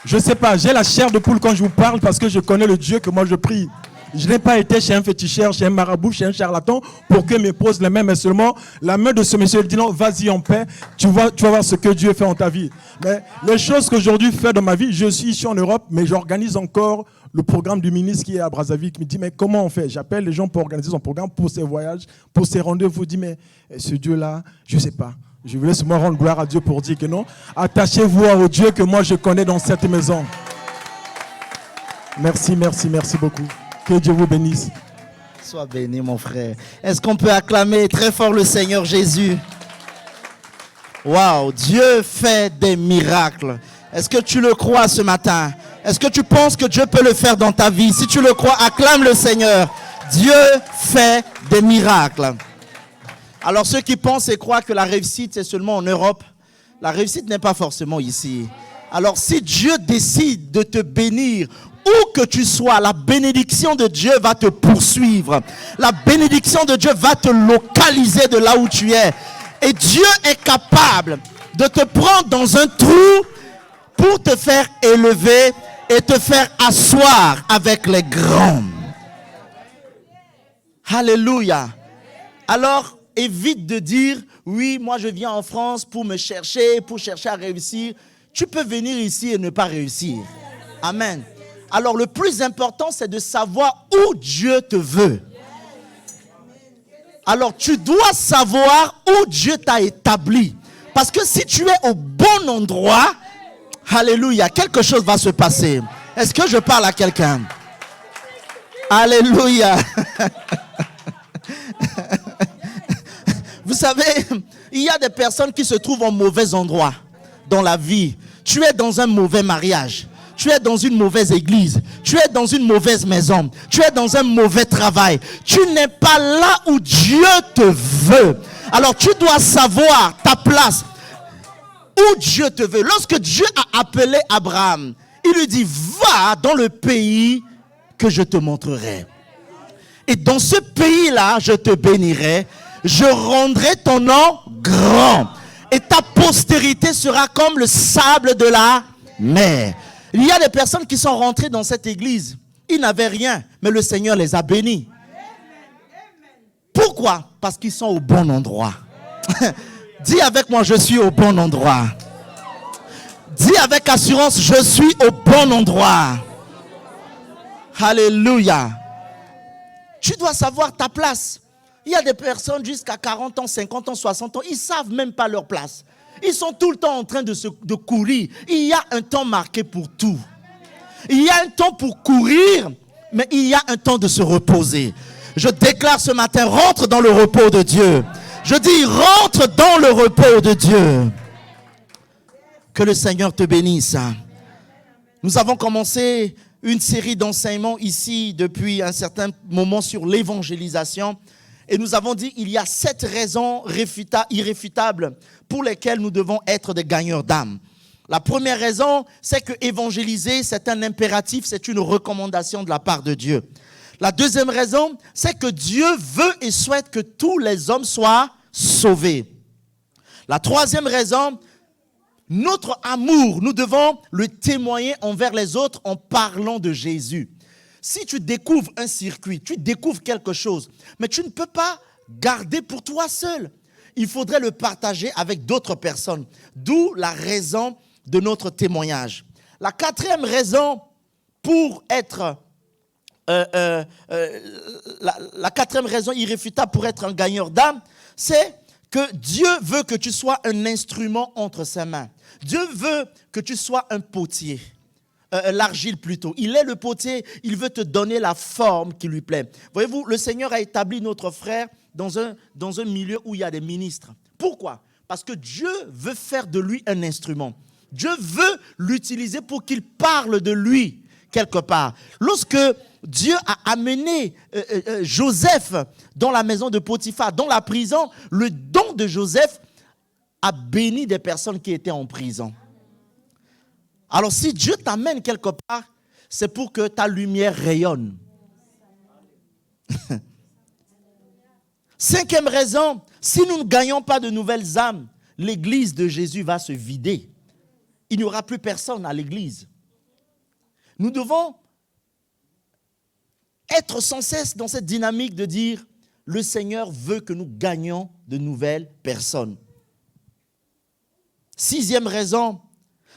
Je ne sais pas. J'ai la chair de poule quand je vous parle parce que je connais le Dieu que moi, je prie. Je n'ai pas été chez un féticheur, chez un marabout, chez un charlatan pour que me pose les mains, mais seulement la main de ce monsieur dit non, vas-y en paix, tu vas voir ce que Dieu fait en ta vie. Mais les choses qu'aujourd'hui fait dans ma vie, je suis ici en Europe, mais j'organise encore le programme du ministre qui est à Brazzaville, qui me dit mais comment on fait? J'appelle les gens pour organiser son programme, pour ses voyages, pour ses rendez-vous. Je dis mais ce Dieu-là, je ne sais pas. Je voulais seulement rendre gloire à Dieu pour dire que non. Attachez-vous au Dieu que moi je connais dans cette maison. Merci beaucoup. Que Dieu vous bénisse. Sois béni, mon frère. Est-ce qu'on peut acclamer très fort le Seigneur Jésus? Waouh, Dieu fait des miracles. Est-ce que tu le crois ce matin? Est-ce que tu penses que Dieu peut le faire dans ta vie? Si tu le crois, acclame le Seigneur. Dieu fait des miracles. Alors ceux qui pensent et croient que la réussite c'est seulement en Europe, la réussite n'est pas forcément ici. Alors si Dieu décide de te bénir, où que tu sois, la bénédiction de Dieu va te poursuivre. La bénédiction de Dieu va te localiser de là où tu es. Et Dieu est capable de te prendre dans un trou pour te faire élever et te faire asseoir avec les grands. Alléluia. Alors, évite de dire, oui, moi je viens en France pour me chercher, pour chercher à réussir. Tu peux venir ici et ne pas réussir. Amen. Alors, le plus important, c'est de savoir où Dieu te veut. Alors, tu dois savoir où Dieu t'a établi. Parce que si tu es au bon endroit, alléluia, quelque chose va se passer. Est-ce que je parle à quelqu'un? Alléluia. Vous savez, il y a des personnes qui se trouvent au mauvais endroit dans la vie. Tu es dans un mauvais mariage. Tu es dans une mauvaise église. Tu es dans une mauvaise maison. Tu es dans un mauvais travail. Tu n'es pas là où Dieu te veut. Alors tu dois savoir ta place. Où Dieu te veut. Lorsque Dieu a appelé Abraham, il lui dit, va dans le pays que je te montrerai. Et dans ce pays-là, je te bénirai. Je rendrai ton nom grand. Et ta postérité sera comme le sable de la mer. Il y a des personnes qui sont rentrées dans cette église. Ils n'avaient rien, mais le Seigneur les a bénis. Pourquoi? Parce qu'ils sont au bon endroit. Dis avec moi, je suis au bon endroit. Dis avec assurance, je suis au bon endroit. Alléluia. Tu dois savoir ta place. Il y a des personnes jusqu'à 40 ans, 50 ans, 60 ans, ils ne savent même pas leur place. Ils sont tout le temps en train de courir. Il y a un temps marqué pour tout. Il y a un temps pour courir, mais il y a un temps de se reposer. Je déclare ce matin, rentre dans le repos de Dieu. Je dis, rentre dans le repos de Dieu. Que le Seigneur te bénisse. Nous avons commencé une série d'enseignements ici depuis un certain moment sur l'évangélisation. Et nous avons dit qu'il y a 7 raisons irréfutables pour lesquelles nous devons être des gagneurs d'âme. La première raison, c'est que évangéliser, c'est un impératif, c'est une recommandation de la part de Dieu. La deuxième raison, c'est que Dieu veut et souhaite que tous les hommes soient sauvés. La troisième raison, notre amour, nous devons le témoigner envers les autres en parlant de Jésus. Si tu découvres un circuit, tu découvres quelque chose, mais tu ne peux pas garder pour toi seul. Il faudrait le partager avec d'autres personnes. D'où la raison de notre témoignage. La quatrième raison pour être... la quatrième raison irréfutable pour être un gagneur d'âme, c'est que Dieu veut que tu sois un instrument entre ses mains. Dieu veut que tu sois un potier. L'argile plutôt. Il est le potier, il veut te donner la forme qui lui plaît. Voyez-vous, le Seigneur a établi notre frère dans un milieu où il y a des ministres. Pourquoi? Parce que Dieu veut faire de lui un instrument. Dieu veut l'utiliser pour qu'il parle de lui quelque part. Lorsque Dieu a amené Joseph dans la maison de Potiphar, dans la prison, le don de Joseph a béni des personnes qui étaient en prison. Alors si Dieu t'amène quelque part, c'est pour que ta lumière rayonne. Cinquième raison, si nous ne gagnons pas de nouvelles âmes, l'église de Jésus va se vider. Il n'y aura plus personne à l'église. Nous devons être sans cesse dans cette dynamique de dire, le Seigneur veut que nous gagnions de nouvelles personnes. 6e raison,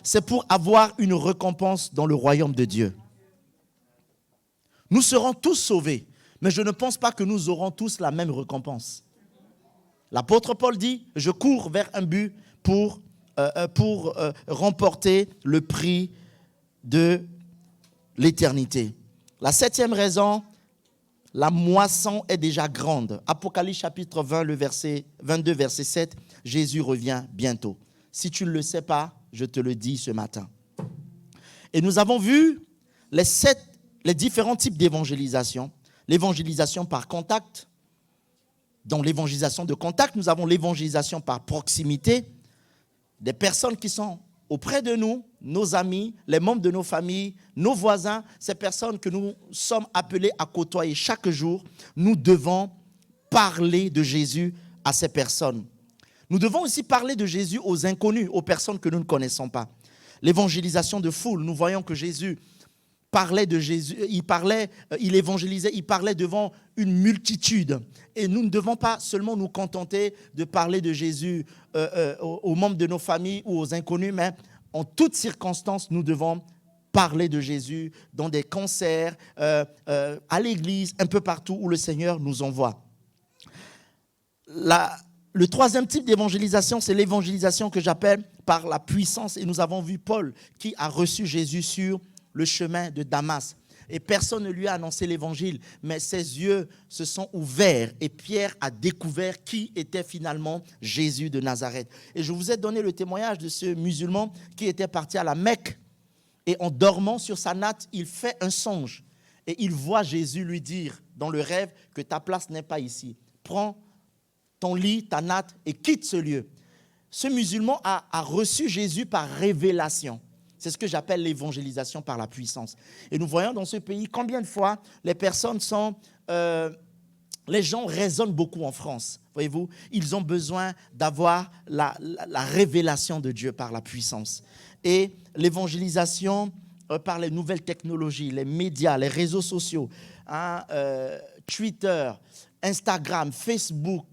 c'est pour avoir une récompense dans le royaume de Dieu. Nous serons tous sauvés, mais je ne pense pas que nous aurons tous la même récompense. L'apôtre Paul dit, je cours vers un but pour remporter le prix de l'éternité. La 7e raison, la moisson est déjà grande. Apocalypse chapitre 20, le verset 22, verset 7, Jésus revient bientôt. Si tu ne le sais pas, je te le dis ce matin. Et nous avons vu les différents types d'évangélisation. L'évangélisation par contact. Dans l'évangélisation de contact, nous avons l'évangélisation par proximité. Des personnes qui sont auprès de nous, nos amis, les membres de nos familles, nos voisins, ces personnes que nous sommes appelés à côtoyer chaque jour, nous devons parler de Jésus à ces personnes. Nous devons aussi parler de Jésus aux inconnus, aux personnes que nous ne connaissons pas. L'évangélisation de foule, nous voyons que Jésus parlait de Jésus, il évangélisait, il parlait devant une multitude. Et nous ne devons pas seulement nous contenter de parler de Jésus aux membres de nos familles ou aux inconnus, mais en toutes circonstances, nous devons parler de Jésus dans des concerts, à l'église, un peu partout où le Seigneur nous envoie. Le 3e type d'évangélisation, c'est l'évangélisation que j'appelle par la puissance. Et nous avons vu Paul qui a reçu Jésus sur le chemin de Damas. Et personne ne lui a annoncé l'évangile, mais ses yeux se sont ouverts et Pierre a découvert qui était finalement Jésus de Nazareth. Et je vous ai donné le témoignage de ce musulman qui était parti à la Mecque et en dormant sur sa natte, il fait un songe et il voit Jésus lui dire dans le rêve que ta place n'est pas ici. Prends ton lit, ta natte et quitte ce lieu. Ce musulman a reçu Jésus par révélation. C'est ce que j'appelle l'évangélisation par la puissance. Et nous voyons dans ce pays combien de fois les personnes sont... les gens raisonnent beaucoup en France, voyez-vous. Ils ont besoin d'avoir la révélation de Dieu par la puissance. Et l'évangélisation par les nouvelles technologies, les médias, les réseaux sociaux, Twitter, Instagram, Facebook,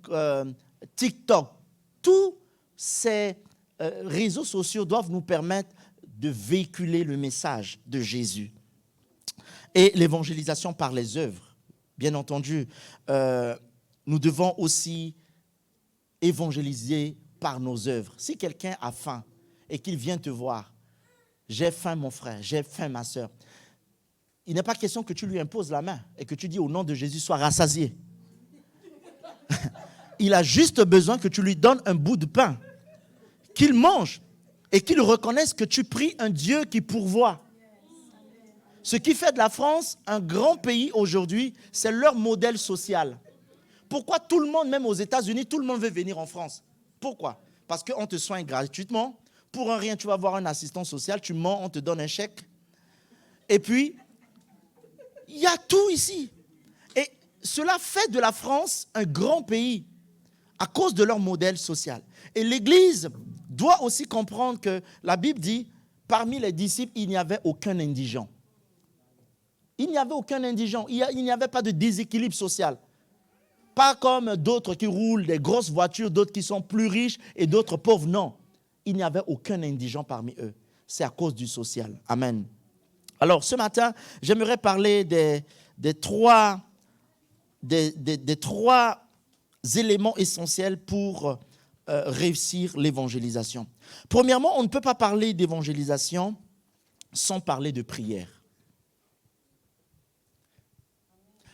TikTok, tous ces réseaux sociaux doivent nous permettre de véhiculer le message de Jésus. Et l'évangélisation par les œuvres. Bien entendu, nous devons aussi évangéliser par nos œuvres. Si quelqu'un a faim et qu'il vient te voir, j'ai faim mon frère, j'ai faim ma soeur, il n'est pas question que tu lui imposes la main et que tu dis au nom de Jésus, sois rassasié. Il a juste besoin que tu lui donnes un bout de pain, qu'il mange et qu'il reconnaisse que tu pries un Dieu qui pourvoit. Ce qui fait de la France un grand pays aujourd'hui, c'est leur modèle social. Pourquoi tout le monde, même aux États-Unis, tout le monde veut venir en France? Pourquoi? Parce qu'on te soigne gratuitement. Pour un rien, tu vas avoir un assistant social, tu mens, on te donne un chèque. Et puis, il y a tout ici. Et cela fait de la France un grand pays à cause de leur modèle social. Et l'Église doit aussi comprendre que la Bible dit, parmi les disciples, il n'y avait aucun indigent. Il n'y avait aucun indigent. Il n'y avait pas de déséquilibre social. Pas comme d'autres qui roulent des grosses voitures, d'autres qui sont plus riches et d'autres pauvres. Non. Il n'y avait aucun indigent parmi eux. C'est à cause du social. Amen. Alors, ce matin, j'aimerais parler des trois éléments essentiels pour réussir l'évangélisation. Premièrement, on ne peut pas parler d'évangélisation sans parler de prière.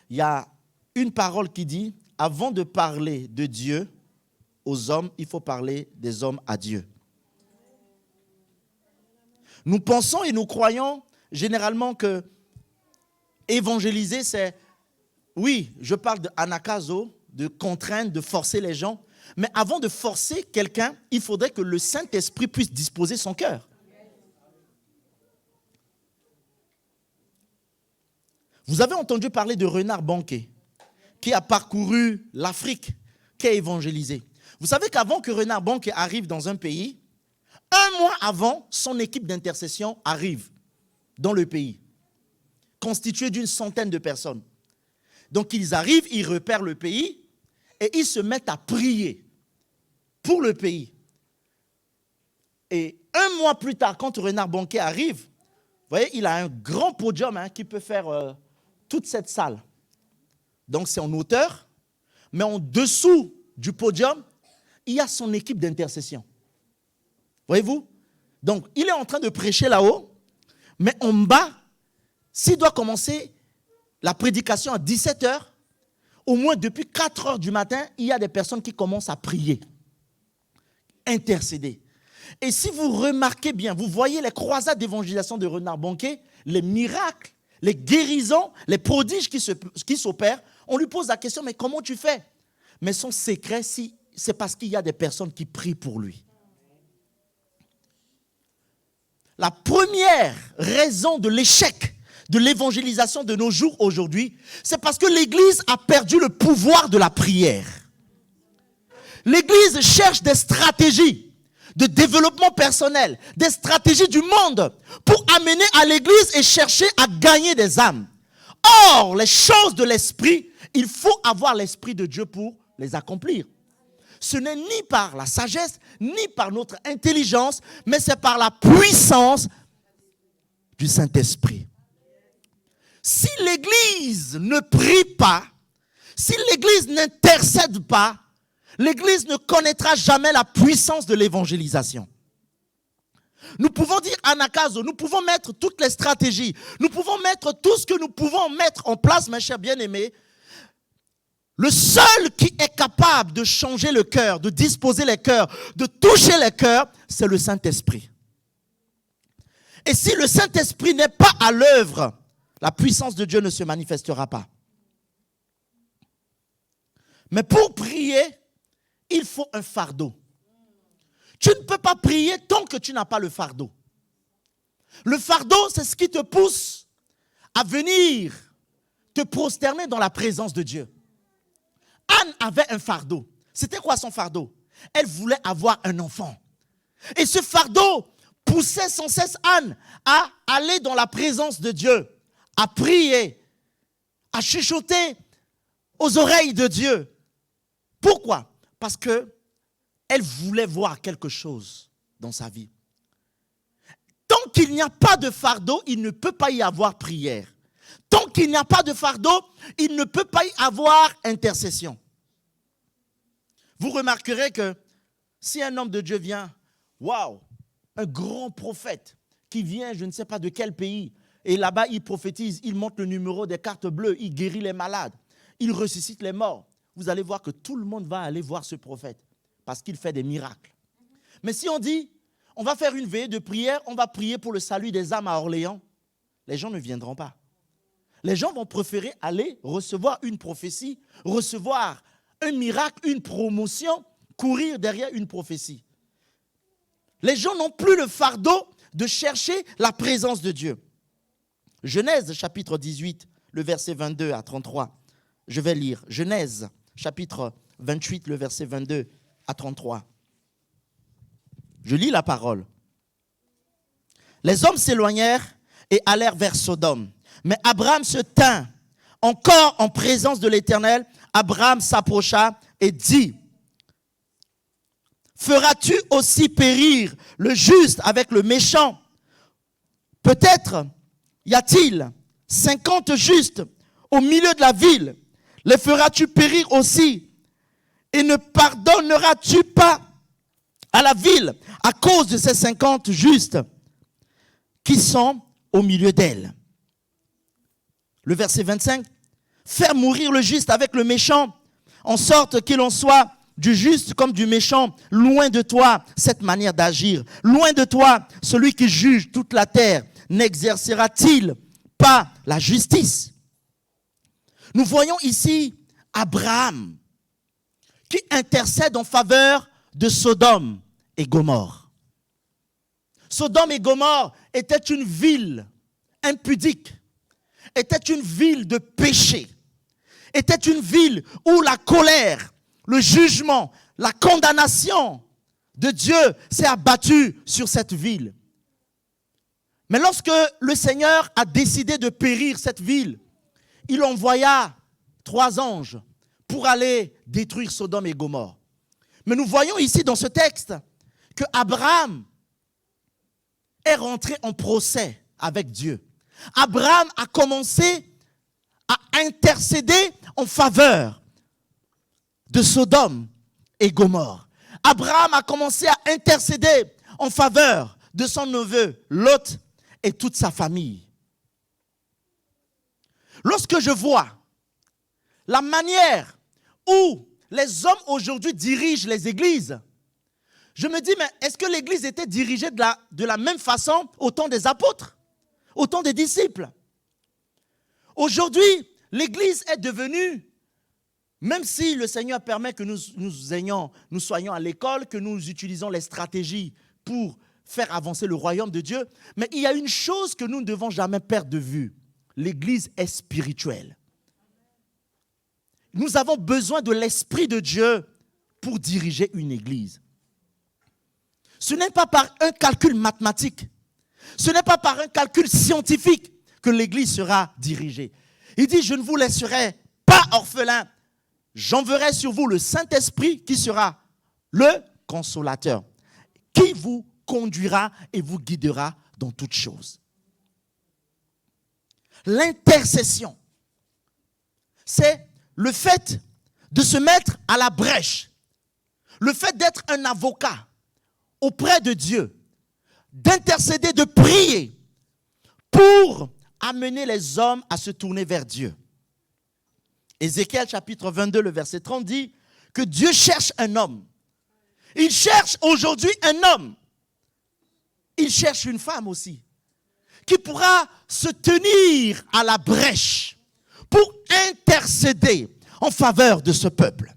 Il y a une parole qui dit, avant de parler de Dieu aux hommes, il faut parler des hommes à Dieu. Nous pensons et nous croyons généralement que évangéliser, c'est, oui, je parle d'anakazo, de contraindre, de forcer les gens, mais avant de forcer quelqu'un, il faudrait que le Saint-Esprit puisse disposer son cœur. Vous avez entendu parler de Renard Banquet, qui a parcouru l'Afrique, qui a évangélisé. Vous savez qu'avant que Renard Banquet arrive dans un pays, un mois avant, son équipe d'intercession arrive dans le pays, constituée d'une centaine de personnes. Donc ils arrivent, ils repèrent le pays et ils se mettent à prier pour le pays. Et un mois plus tard, quand Renard Bonnke arrive, vous voyez, il a un grand podium qui peut faire toute cette salle. Donc c'est en hauteur, mais en dessous du podium, il y a son équipe d'intercession. Voyez-vous? Donc il est en train de prêcher là-haut, mais en bas, s'il doit commencer la prédication à 17h, au moins depuis 4h du matin, il y a des personnes qui commencent à prier, intercéder. Et si vous remarquez bien, vous voyez les croisades d'évangélisation de Renard Bonnke, les miracles, les guérisons, les prodiges qui s'opèrent, on lui pose la question, mais comment tu fais? Mais son secret, c'est parce qu'il y a des personnes qui prient pour lui. La première raison de l'échec de l'évangélisation de nos jours aujourd'hui, c'est parce que l'Église a perdu le pouvoir de la prière. L'Église cherche des stratégies de développement personnel, des stratégies du monde pour amener à l'Église et chercher à gagner des âmes. Or, les choses de l'Esprit, il faut avoir l'Esprit de Dieu pour les accomplir. Ce n'est ni par la sagesse, ni par notre intelligence, mais c'est par la puissance du Saint-Esprit. Si l'Église ne prie pas, si l'Église n'intercède pas, l'Église ne connaîtra jamais la puissance de l'évangélisation. Nous pouvons dire anakazo, nous pouvons mettre toutes les stratégies, nous pouvons mettre tout ce que nous pouvons mettre en place, mes chers bien-aimés. Le seul qui est capable de changer le cœur, de disposer les cœurs, de toucher les cœurs, c'est le Saint-Esprit. Et si le Saint-Esprit n'est pas à l'œuvre, la puissance de Dieu ne se manifestera pas. Mais pour prier, il faut un fardeau. Tu ne peux pas prier tant que tu n'as pas le fardeau. Le fardeau, c'est ce qui te pousse à venir te prosterner dans la présence de Dieu. Anne avait un fardeau. C'était quoi son fardeau? Elle voulait avoir un enfant. Et ce fardeau poussait sans cesse Anne à aller dans la présence de Dieu, à prier, à chuchoter aux oreilles de Dieu. Pourquoi? Parce que elle voulait voir quelque chose dans sa vie. Tant qu'il n'y a pas de fardeau, il ne peut pas y avoir prière. Tant qu'il n'y a pas de fardeau, il ne peut pas y avoir intercession. Vous remarquerez que si un homme de Dieu vient, waouh, un grand prophète qui vient, je ne sais pas de quel pays, et là-bas il prophétise, il montre le numéro des cartes bleues, il guérit les malades, il ressuscite les morts. Vous allez voir que tout le monde va aller voir ce prophète parce qu'il fait des miracles. Mais si on dit, on va faire une veillée de prière, on va prier pour le salut des âmes à Orléans, les gens ne viendront pas. Les gens vont préférer aller recevoir une prophétie, recevoir un miracle, une promotion, courir derrière une prophétie. Les gens n'ont plus le fardeau de chercher la présence de Dieu. Genèse chapitre 18, le verset 22 à 33. Je vais lire. Genèse chapitre 28, le verset 22 à 33. Je lis la parole. Les hommes s'éloignèrent et allèrent vers Sodome. Mais Abraham se tint encore en présence de l'Éternel. Abraham s'approcha et dit, feras-tu aussi périr le juste avec le méchant? Peut-être y a-t-il 50 justes au milieu de la ville. Les feras-tu périr aussi? Et ne pardonneras-tu pas à la ville à cause de ces 50 justes qui sont au milieu d'elle? Le verset 25. Faire mourir le juste avec le méchant, en sorte qu'il en soit du juste comme du méchant. Loin de toi cette manière d'agir. Loin de toi celui qui juge toute la terre. N'exercera-t-il pas la justice? Nous voyons ici Abraham qui intercède en faveur de Sodome et Gomorrhe. Sodome et Gomorrhe étaient une ville impudique, était une ville de péché, était une ville où la colère, le jugement, la condamnation de Dieu s'est abattue sur cette ville. Mais lorsque le Seigneur a décidé de périr cette ville, il envoya 3 anges pour aller détruire Sodome et Gomorrhe. Mais nous voyons ici dans ce texte que Abraham est rentré en procès avec Dieu. Abraham a commencé à intercéder en faveur de Sodome et Gomorrhe. Abraham a commencé à intercéder en faveur de son neveu Lot et toute sa famille. Lorsque je vois la manière où les hommes aujourd'hui dirigent les églises, je me dis, mais est-ce que l'église était dirigée de la même façon au temps des apôtres, au temps des disciples? Aujourd'hui, l'église est devenue, même si le Seigneur permet que nous soyons à l'école, que nous utilisons les stratégies pour faire avancer le royaume de Dieu, mais il y a une chose que nous ne devons jamais perdre de vue. L'église est spirituelle. Nous avons besoin de l'Esprit de Dieu pour diriger une église. Ce n'est pas par un calcul mathématique, ce n'est pas par un calcul scientifique que l'église sera dirigée. Il dit, je ne vous laisserai pas orphelins, j'enverrai sur vous le Saint-Esprit qui sera le consolateur, qui vous conduira et vous guidera dans toutes choses. L'intercession, c'est le fait de se mettre à la brèche, le fait d'être un avocat auprès de Dieu, d'intercéder, de prier pour amener les hommes à se tourner vers Dieu. Ézéchiel chapitre 22, le verset 30 dit que Dieu cherche un homme. Il cherche aujourd'hui un homme. Il cherche une femme aussi, qui pourra se tenir à la brèche pour intercéder en faveur de ce peuple.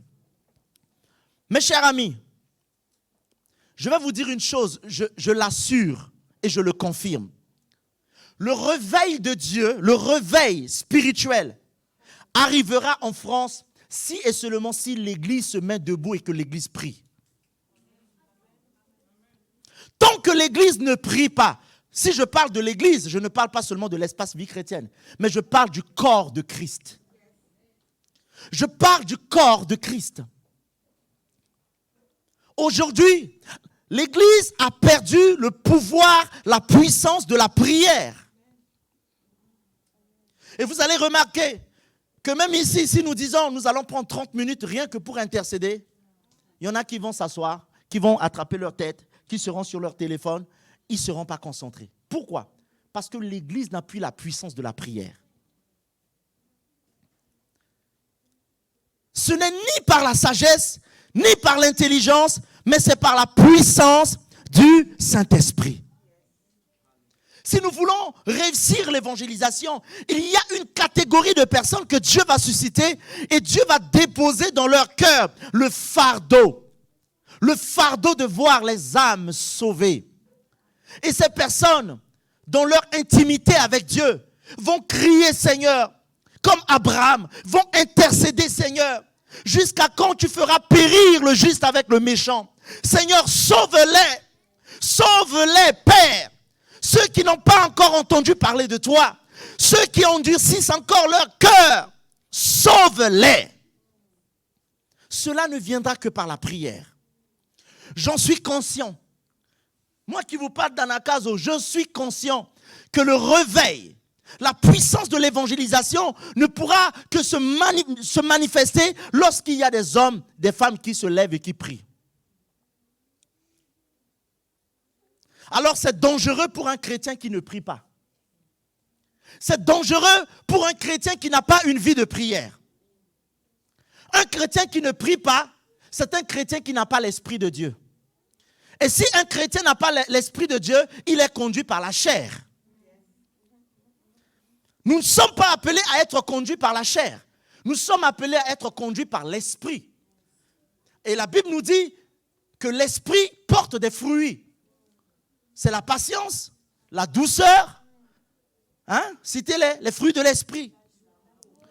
Mes chers amis, je vais vous dire une chose, je l'assure et je le confirme. Le réveil de Dieu, le réveil spirituel, arrivera en France si et seulement si l'Église se met debout et que l'Église prie. Tant que l'Église ne prie pas, si je parle de l'Église, je ne parle pas seulement de l'espace vie chrétienne, mais je parle du corps de Christ. Je parle du corps de Christ. Aujourd'hui, l'Église a perdu le pouvoir, la puissance de la prière. Et vous allez remarquer que même ici, si nous disons nous allons prendre 30 minutes rien que pour intercéder, il y en a qui vont s'asseoir, qui vont attraper leur tête, qui seront sur leur téléphone, ils ne seront pas concentrés. Pourquoi? Parce que l'Église n'a plus la puissance de la prière. Ce n'est ni par la sagesse, ni par l'intelligence, mais c'est par la puissance du Saint-Esprit. Si nous voulons réussir l'évangélisation, il y a une catégorie de personnes que Dieu va susciter et Dieu va déposer dans leur cœur le fardeau de voir les âmes sauvées. Et ces personnes, dans leur intimité avec Dieu, vont crier Seigneur, comme Abraham, vont intercéder Seigneur, jusqu'à quand tu feras périr le juste avec le méchant. Seigneur, sauve-les, sauve-les, Père. Ceux qui n'ont pas encore entendu parler de toi, ceux qui endurcissent encore leur cœur, sauve-les. Cela ne viendra que par la prière. J'en suis conscient. Moi qui vous parle d'Anakazo, je suis conscient que le réveil, la puissance de l'évangélisation ne pourra que se manifester lorsqu'il y a des hommes, des femmes qui se lèvent et qui prient. Alors c'est dangereux pour un chrétien qui ne prie pas. C'est dangereux pour un chrétien qui n'a pas une vie de prière. Un chrétien qui ne prie pas, c'est un chrétien qui n'a pas l'Esprit de Dieu. Et si un chrétien n'a pas l'Esprit de Dieu, il est conduit par la chair. Nous ne sommes pas appelés à être conduits par la chair. Nous sommes appelés à être conduits par l'Esprit. Et la Bible nous dit que l'Esprit porte des fruits. C'est la patience, la douceur, citez-les, les fruits de l'Esprit.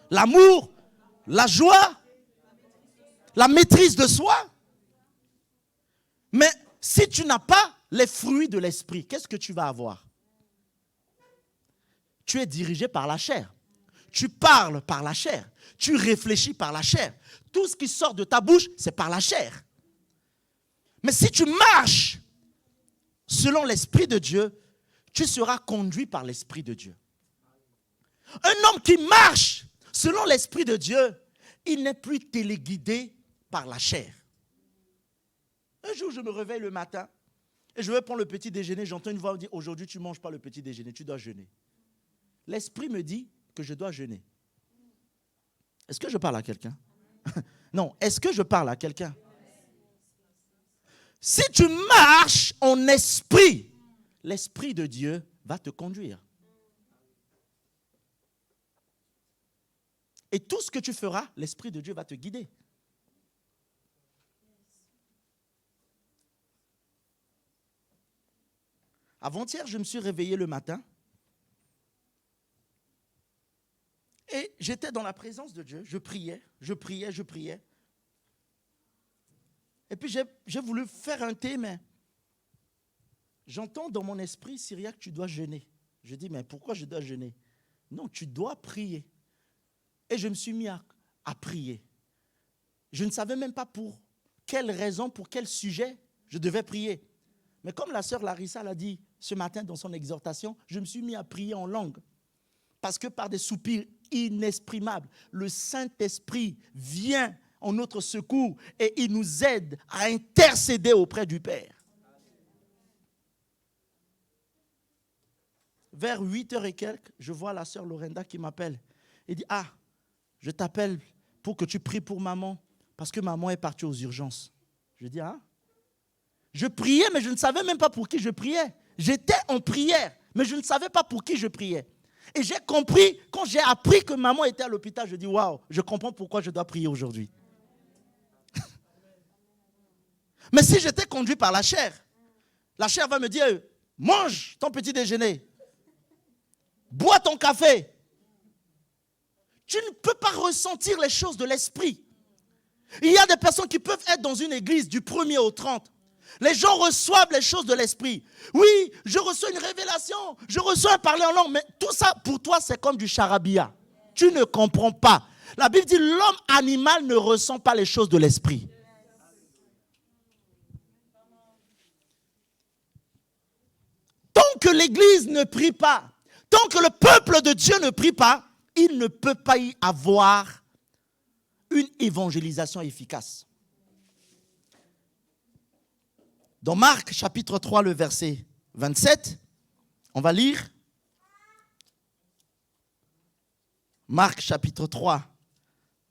L'amour, la joie, la maîtrise de soi. Mais si tu n'as pas les fruits de l'Esprit, qu'est-ce que tu vas avoir? Tu es dirigé par la chair. tu parles par la chair. Tu réfléchis par la chair. Tout ce qui sort de ta bouche, c'est par la chair. Mais si tu marches selon l'Esprit de Dieu, tu seras conduit par l'Esprit de Dieu. Un homme qui marche selon l'Esprit de Dieu, il n'est plus téléguidé par la chair. Un jour, je me réveille le matin et je vais prendre le petit déjeuner. J'entends une voix me dire, aujourd'hui, tu ne manges pas le petit déjeuner, tu dois jeûner. L'Esprit me dit que je dois jeûner. Est-ce que je parle à quelqu'un? Non, est-ce que je parle à quelqu'un? Si tu marches en esprit, l'Esprit de Dieu va te conduire. Et tout ce que tu feras, l'Esprit de Dieu va te guider. Avant-hier, je me suis réveillé le matin et j'étais dans la présence de Dieu. Je priais. Et puis j'ai voulu faire un thé, mais j'entends dans mon esprit, Syriac, tu dois jeûner. Je dis, mais pourquoi je dois jeûner? Non, tu dois prier. Et je me suis mis à prier. Je ne savais même pas pour quelle raison, pour quel sujet je devais prier. Mais comme la sœur Larissa l'a dit ce matin dans son exhortation, je me suis mis à prier en langue. Parce que par des soupirs inexprimables, le Saint-Esprit vient en notre secours et il nous aide à intercéder auprès du Père. Vers 8h et quelques, je vois la sœur Lorenda qui m'appelle. Elle dit, je t'appelle pour que tu pries pour maman, parce que maman est partie aux urgences. Je dis, Je priais, mais je ne savais même pas pour qui je priais. J'étais en prière, mais je ne savais pas pour qui je priais. Et j'ai compris, quand j'ai appris que maman était à l'hôpital, je dis, waouh, je comprends pourquoi je dois prier aujourd'hui. Mais si j'étais conduit par la chair va me dire, mange ton petit déjeuner, bois ton café. Tu ne peux pas ressentir les choses de l'esprit. Il y a des personnes qui peuvent être dans une église du 1er au 30. Les gens reçoivent les choses de l'esprit. Oui, je reçois une révélation, je reçois un parler en langue, mais tout ça, pour toi, c'est comme du charabia. Tu ne comprends pas. La Bible dit, l'homme animal ne ressent pas les choses de l'esprit. Tant que l'église ne prie pas, tant que le peuple de Dieu ne prie pas, il ne peut pas y avoir une évangélisation efficace. Dans Marc chapitre 3, le verset 27, on va lire. Marc chapitre 3,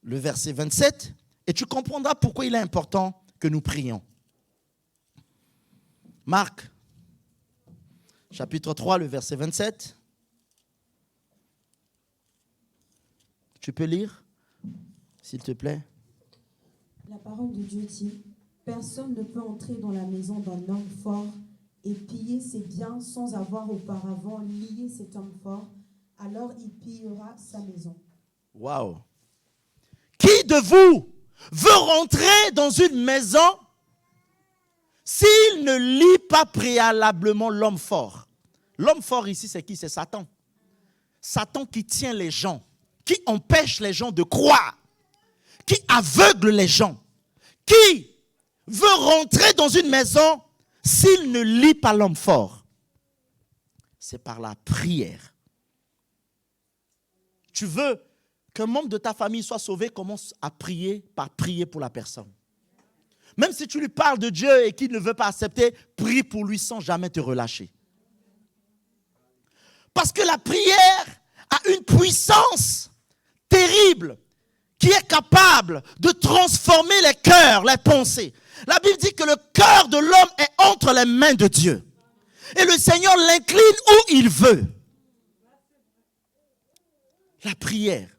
le verset 27, et tu comprendras pourquoi il est important que nous prions. Marc chapitre 3, le verset 27. Tu peux lire, s'il te plaît? La parole de Dieu dit, personne ne peut entrer dans la maison d'un homme fort et piller ses biens sans avoir auparavant lié cet homme fort. Alors il pillera sa maison. Waouh! Qui de vous veut rentrer dans une maison s'il ne lie pas préalablement l'homme fort? L'homme fort ici, c'est qui? C'est Satan. Satan qui tient les gens, qui empêche les gens de croire, qui aveugle les gens, qui veut rentrer dans une maison s'il ne lie pas l'homme fort. C'est par la prière. Tu veux qu'un membre de ta famille soit sauvé, commence à prier par prier pour la personne. Même si tu lui parles de Dieu et qu'il ne veut pas accepter, prie pour lui sans jamais te relâcher. Parce que la prière a une puissance terrible qui est capable de transformer les cœurs, les pensées. La Bible dit que le cœur de l'homme est entre les mains de Dieu. Et le Seigneur l'incline où il veut. La prière.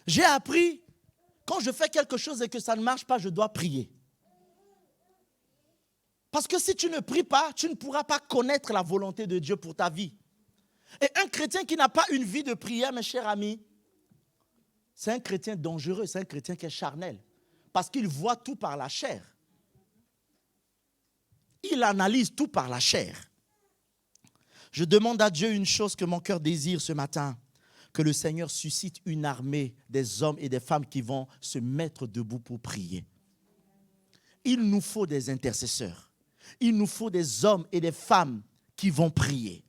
J'ai appris, quand je fais quelque chose et que ça ne marche pas, je dois prier. Parce que si tu ne pries pas, tu ne pourras pas connaître la volonté de Dieu pour ta vie. Et un chrétien qui n'a pas une vie de prière, mes chers amis, c'est un chrétien dangereux, c'est un chrétien qui est charnel. Parce qu'il voit tout par la chair. Il analyse tout par la chair. Je demande à Dieu une chose que mon cœur désire ce matin, que le Seigneur suscite une armée des hommes et des femmes qui vont se mettre debout pour prier. Il nous faut des intercesseurs. Il nous faut des hommes et des femmes qui vont prier.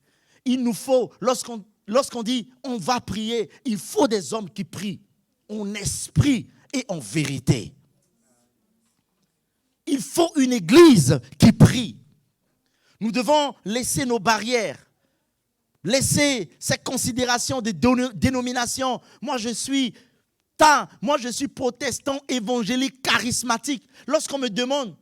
Il nous faut, lorsqu'on dit on va prier, il faut des hommes qui prient en esprit et en vérité. Il faut une église qui prie. Nous devons laisser nos barrières, laisser ces considérations de dénomination. Moi, je suis protestant, évangélique, charismatique. Lorsqu'on me demande,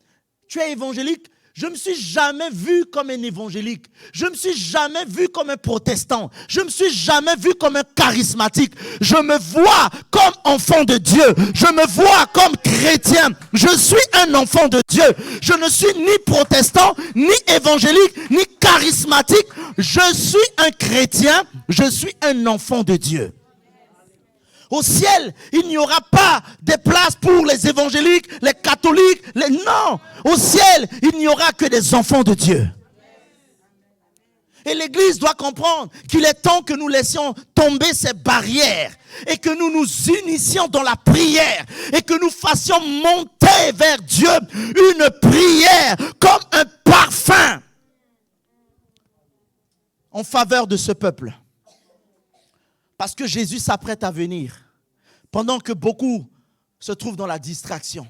tu es évangélique? Je ne me suis jamais vu comme un évangélique. Je ne me suis jamais vu comme un protestant. Je ne me suis jamais vu comme un charismatique. Je me vois comme enfant de Dieu. Je me vois comme chrétien. Je suis un enfant de Dieu. Je ne suis ni protestant, ni évangélique, ni charismatique. Je suis un chrétien. Je suis un enfant de Dieu. Au ciel, il n'y aura pas de place pour les évangéliques, les catholiques. Non, au ciel, il n'y aura que des enfants de Dieu. Et l'Église doit comprendre qu'il est temps que nous laissions tomber ces barrières et que nous nous unissions dans la prière et que nous fassions monter vers Dieu une prière comme un parfum en faveur de ce peuple. Parce que Jésus s'apprête à venir, pendant que beaucoup se trouvent dans la distraction.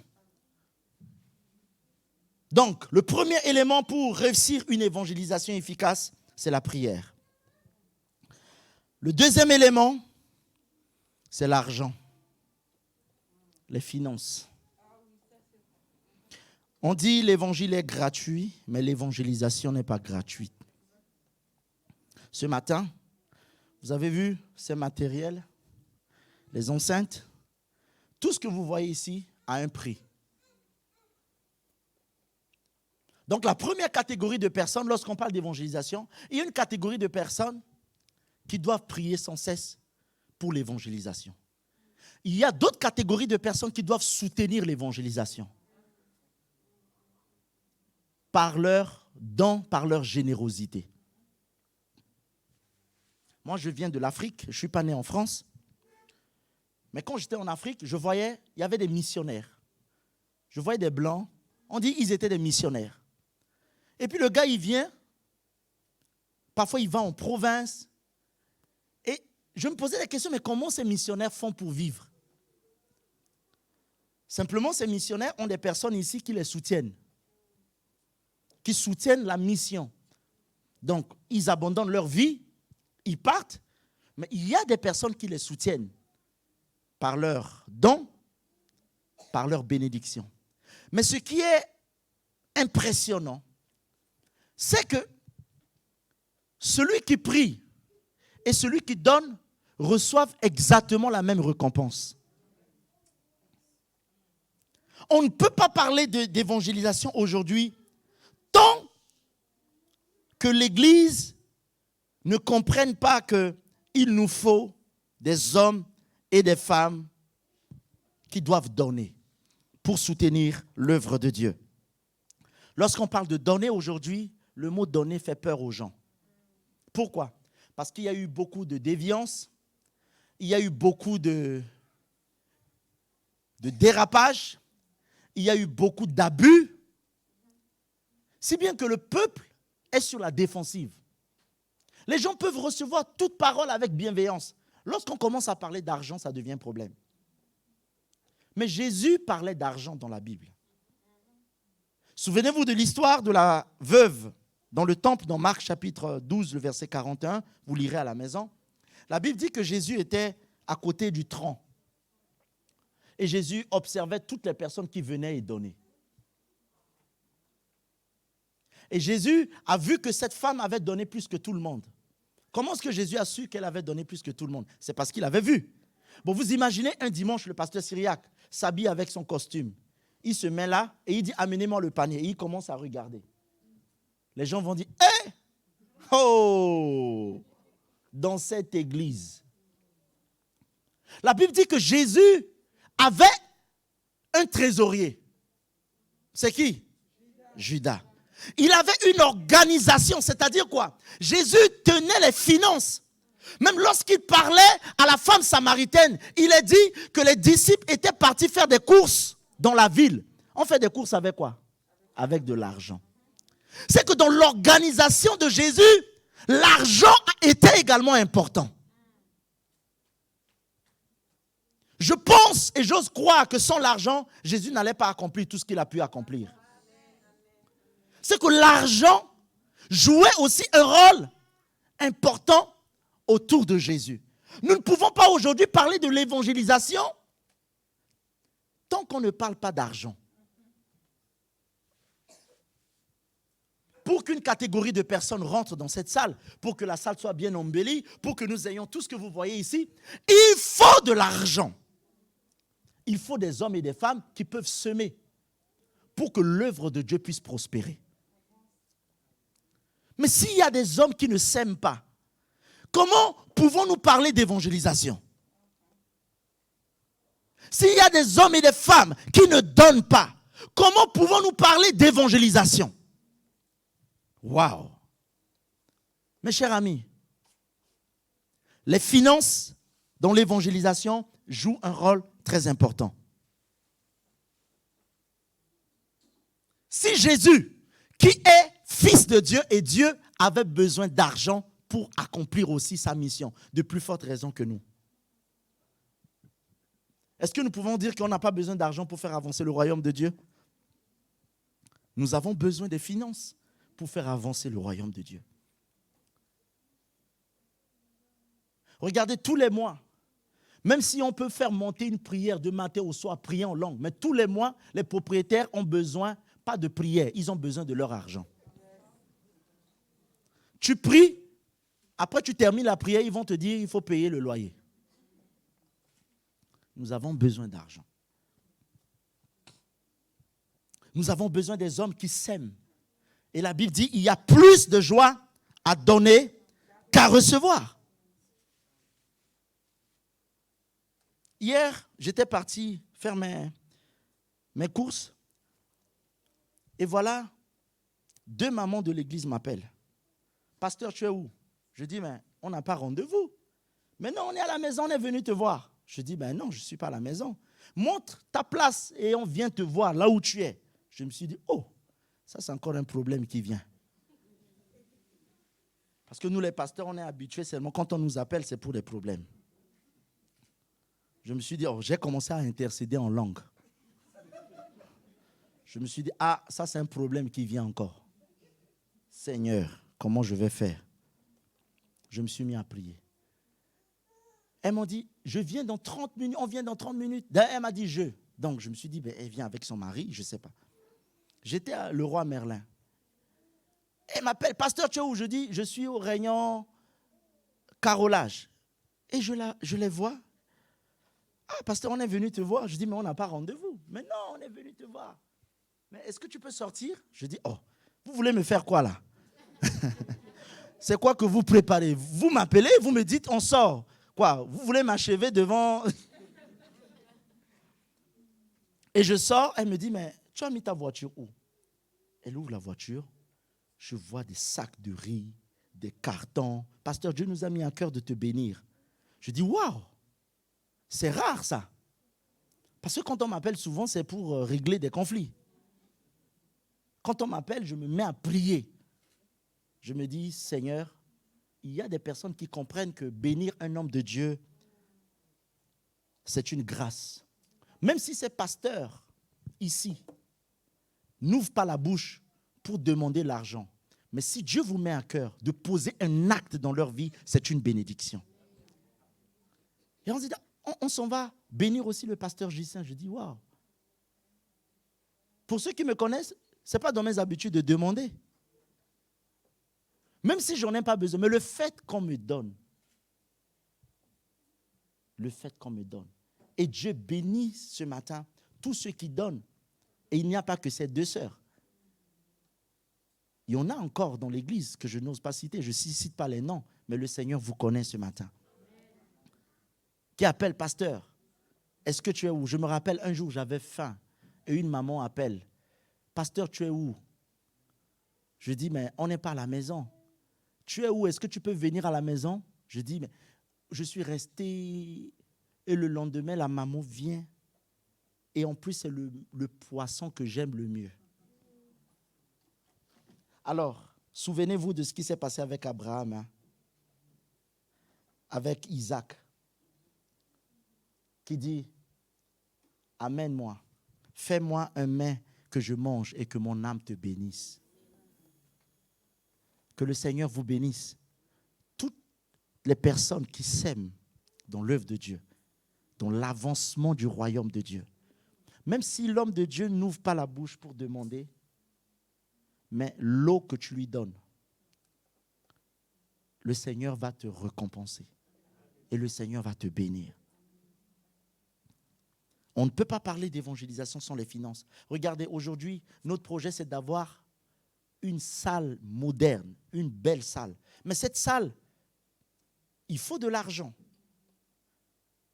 Donc, le premier élément pour réussir une évangélisation efficace, c'est la prière. Le deuxième élément, c'est l'argent, les finances. On dit l'évangile est gratuit, mais l'évangélisation n'est pas gratuite. Ce matin, vous avez vu ces matériels, les enceintes, tout ce que vous voyez ici a un prix. Donc la première catégorie de personnes, lorsqu'on parle d'évangélisation, il y a une catégorie de personnes qui doivent prier sans cesse pour l'évangélisation. Il y a d'autres catégories de personnes qui doivent soutenir l'évangélisation par leur don, par leur générosité. Moi, je viens de l'Afrique, je ne suis pas né en France. Mais quand j'étais en Afrique, je voyais, il y avait des missionnaires. Je voyais des Blancs, on dit qu'ils étaient des missionnaires. Et puis le gars, il vient, parfois il va en province. Et je me posais la question, mais comment ces missionnaires font pour vivre? Simplement, ces missionnaires ont des personnes ici qui les soutiennent, qui soutiennent la mission. Donc, ils abandonnent leur vie, ils partent, mais il y a des personnes qui les soutiennent par leur don, par leur bénédiction. Mais ce qui est impressionnant, c'est que celui qui prie et celui qui donne reçoivent exactement la même récompense. On ne peut pas parler d'évangélisation aujourd'hui tant que l'Église ne comprenne pas qu'il nous faut des hommes et des femmes qui doivent donner pour soutenir l'œuvre de Dieu. Lorsqu'on parle de donner aujourd'hui, le mot donner fait peur aux gens. Pourquoi? Parce qu'il y a eu beaucoup de déviance, il y a eu beaucoup de dérapage, il y a eu beaucoup d'abus, si bien que le peuple est sur la défensive. Les gens peuvent recevoir toute parole avec bienveillance. Lorsqu'on commence à parler d'argent, ça devient un problème. Mais Jésus parlait d'argent dans la Bible. Souvenez-vous de l'histoire de la veuve dans le temple, dans Marc chapitre 12, le verset 41. Vous lirez à la maison. La Bible dit que Jésus était à côté du tronc. Et Jésus observait toutes les personnes qui venaient et donnaient. Et Jésus a vu que cette femme avait donné plus que tout le monde. Comment est-ce que Jésus a su qu'elle avait donné plus que tout le monde? C'est parce qu'il avait vu. Bon, vous imaginez un dimanche, le pasteur syriaque s'habille avec son costume. Il se met là et il dit, amenez-moi le panier. Et il commence à regarder. Les gens vont dire, hé! Oh! Dans cette église. La Bible dit que Jésus avait un trésorier. C'est qui? Judas. Il avait une organisation, c'est-à-dire quoi? Jésus tenait les finances. Même lorsqu'il parlait à la femme samaritaine, il a dit que les disciples étaient partis faire des courses dans la ville. On fait des courses avec quoi? Avec de l'argent. C'est que dans l'organisation de Jésus, l'argent était également important. Je pense et j'ose croire que sans l'argent, Jésus n'allait pas accomplir tout ce qu'il a pu accomplir. C'est que l'argent jouait aussi un rôle important autour de Jésus. Nous ne pouvons pas aujourd'hui parler de l'évangélisation tant qu'on ne parle pas d'argent. Pour qu'une catégorie de personnes rentre dans cette salle, pour que la salle soit bien embellie, pour que nous ayons tout ce que vous voyez ici, il faut de l'argent. Il faut des hommes et des femmes qui peuvent semer pour que l'œuvre de Dieu puisse prospérer. Mais s'il y a des hommes qui ne sèment pas, comment pouvons-nous parler d'évangélisation? S'il y a des hommes et des femmes qui ne donnent pas, comment pouvons-nous parler d'évangélisation? Waouh! Mes chers amis, les finances dans l'évangélisation jouent un rôle très important. Si Jésus, qui est fils de Dieu et Dieu, avait besoin d'argent pour accomplir aussi sa mission, de plus forte raison que nous. Est-ce que nous pouvons dire qu'on n'a pas besoin d'argent pour faire avancer le royaume de Dieu? Nous avons besoin des finances pour faire avancer le royaume de Dieu. Regardez, tous les mois, même si on peut faire monter une prière de matin au soir, prier en langue, mais tous les mois, les propriétaires ont besoin, pas de prière, ils ont besoin de leur argent. Tu pries, après tu termines la prière, ils vont te dire il faut payer le loyer. Nous avons besoin d'argent. Nous avons besoin des hommes qui s'aiment. Et la Bible dit, il y a plus de joie à donner qu'à recevoir. Hier, j'étais parti faire mes courses. Et voilà, 2 mamans de l'église m'appellent. Pasteur, tu es où? Je dis, mais on n'a pas rendez-vous. Mais non, on est à la maison, on est venu te voir. Je dis, ben non, je ne suis pas à la maison. Montre ta place et on vient te voir là où tu es. Je me suis dit, oh, ça c'est encore un problème qui vient. Parce que nous les pasteurs, on est habitués seulement, quand on nous appelle, c'est pour des problèmes. Je me suis dit, oh, j'ai commencé à intercéder en langue. Je me suis dit, ah, ça c'est un problème qui vient encore. Seigneur, comment je vais faire? Je me suis mis à prier. Elles m'ont dit, je viens dans 30 minutes, on vient dans 30 minutes. Elle m'a dit, je. Donc je me suis dit, ben, elle vient avec son mari, je ne sais pas. J'étais à Leroy Merlin. Elle m'appelle, pasteur, tu es où? Je dis, je suis au rayon carrelage. Et je les vois. Ah, pasteur, on est venu te voir. Je dis, mais on n'a pas rendez-vous. Mais non, on est venu te voir. Mais est-ce que tu peux sortir? Je dis, oh, vous voulez me faire quoi là? C'est quoi que vous préparez? Vous m'appelez, vous me dites, on sort. Quoi? Vous voulez m'achever devant... Et je sors, elle me dit, mais tu as mis ta voiture où? Elle ouvre la voiture, je vois des sacs de riz, des cartons. Pasteur, Dieu nous a mis à cœur de te bénir. Je dis, waouh, c'est rare ça. Parce que quand on m'appelle souvent, c'est pour régler des conflits. Quand on m'appelle, je me mets à prier. Je me dis, Seigneur, il y a des personnes qui comprennent que bénir un homme de Dieu, c'est une grâce. Même si ces pasteurs, ici, n'ouvrent pas la bouche pour demander l'argent. Mais si Dieu vous met à cœur de poser un acte dans leur vie, c'est une bénédiction. Et on se dit, on s'en va bénir aussi le pasteur Gissin. Je dis, waouh. Pour ceux qui me connaissent, ce n'est pas dans mes habitudes de demander. Même si je n'en ai pas besoin. Mais le fait qu'on me donne. Le fait qu'on me donne. Et Dieu bénit ce matin tous ceux qui donnent. Et il n'y a pas que ces 2 sœurs. Il y en a encore dans l'église que je n'ose pas citer. Je ne cite pas les noms. Mais le Seigneur vous connaît ce matin. Qui appelle, pasteur, est-ce que tu es où? Je me rappelle un jour, j'avais faim. Et une maman appelle, pasteur, tu es où? Je dis, mais on n'est pas à la maison. Tu es où? Est-ce que tu peux venir à la maison? Je dis, mais je suis resté. Et le lendemain, la maman vient. Et en plus, c'est le poisson que j'aime le mieux. Alors, souvenez-vous de ce qui s'est passé avec Abraham, hein, avec Isaac, qui dit, amène-moi, fais-moi un mets que je mange et que mon âme te bénisse. Que le Seigneur vous bénisse. Toutes les personnes qui s'aiment dans l'œuvre de Dieu, dans l'avancement du royaume de Dieu, même si l'homme de Dieu n'ouvre pas la bouche pour demander, mais l'eau que tu lui donnes, le Seigneur va te récompenser et le Seigneur va te bénir. On ne peut pas parler d'évangélisation sans les finances. Regardez, aujourd'hui, notre projet, c'est d'avoir une salle moderne, une belle salle. Mais cette salle, il faut de l'argent.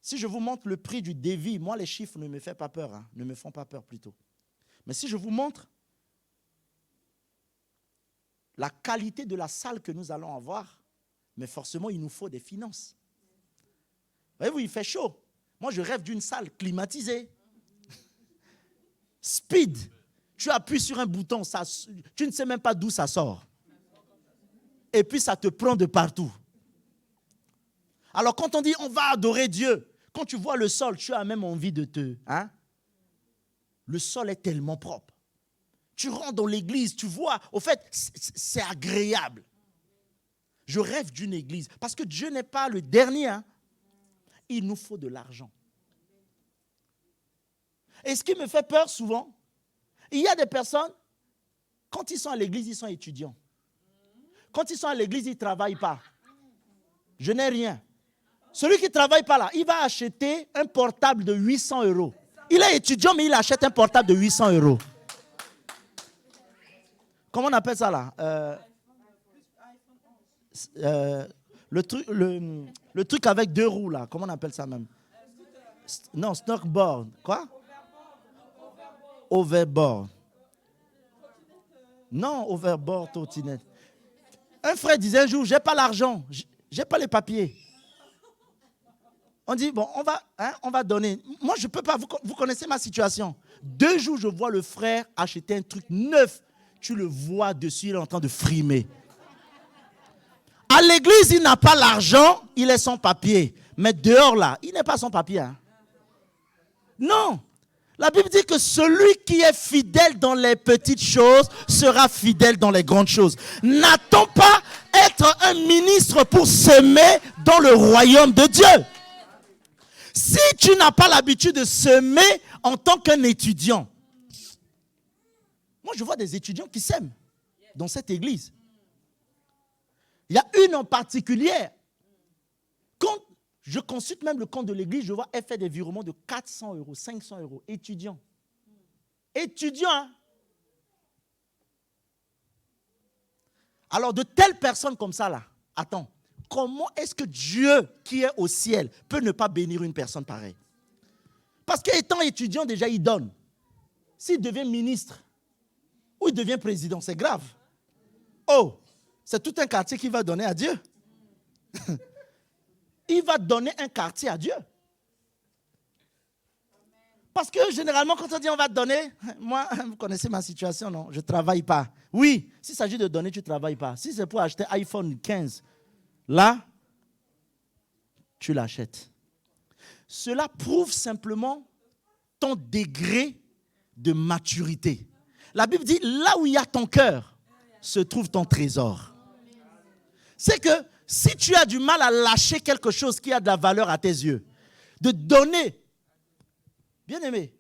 Si je vous montre le prix du devis, moi, les chiffres ne me font pas peur, ne me font pas peur plutôt. Mais si je vous montre la qualité de la salle que nous allons avoir, mais forcément, il nous faut des finances. Voyez-vous, il fait chaud. Moi, je rêve d'une salle climatisée. Speed. Tu appuies sur un bouton, tu ne sais même pas d'où ça sort. Et puis, ça te prend de partout. Alors, quand on dit on va adorer Dieu, quand tu vois le sol, tu as même envie de te... Hein? Le sol est tellement propre. Tu rentres dans l'église, tu vois, au fait, c'est agréable. Je rêve d'une église, parce que Dieu n'est pas le dernier. Hein? Il nous faut de l'argent. Et ce qui me fait peur souvent, il y a des personnes, quand ils sont à l'église, ils sont étudiants. Quand ils sont à l'église, ils ne travaillent pas. Je n'ai rien. Celui qui ne travaille pas là, il va acheter un portable de 800 €. Il est étudiant, mais il achète un portable de 800 €. Comment on appelle ça là? Le truc avec 2 roues là, comment on appelle ça même? Non, snowboard. Quoi? Overboard. Non, overboard, trottinette. Un frère disait un jour, j'ai pas l'argent, j'ai pas les papiers. On dit, bon, on va donner. Moi, je ne peux pas, vous connaissez ma situation. 2 jours, je vois le frère acheter un truc neuf. Tu le vois dessus, il est en train de frimer. À l'église, il n'a pas l'argent, il est sans papier. Mais dehors, là, il n'est pas sans papier. Hein. Non. La Bible dit que celui qui est fidèle dans les petites choses sera fidèle dans les grandes choses. N'attends pas être un ministre pour semer dans le royaume de Dieu. Si tu n'as pas l'habitude de semer en tant qu'un étudiant, moi je vois des étudiants qui sèment dans cette église. Il y a une en particulier. Quand je consulte même le compte de l'église, je vois elle fait des virements de 400 €, 500 €. Étudiant. Étudiant. Hein? Alors de telles personnes comme ça là, attends. Comment est-ce que Dieu qui est au ciel peut ne pas bénir une personne pareille? Parce qu'étant étudiant, déjà, il donne. S'il devient ministre ou il devient président, c'est grave. Oh, c'est tout un quartier qu'il va donner à Dieu. Il va donner un quartier à Dieu. Parce que généralement, quand on dit on va te donner, moi, vous connaissez ma situation, non? Je ne travaille pas. Oui, s'il s'agit de donner, tu ne travailles pas. Si c'est pour acheter iPhone 15, là, tu l'achètes. Cela prouve simplement ton degré de maturité. La Bible dit, là où il y a ton cœur, se trouve ton trésor. C'est que si tu as du mal à lâcher quelque chose qui a de la valeur à tes yeux, de donner, bien aimé,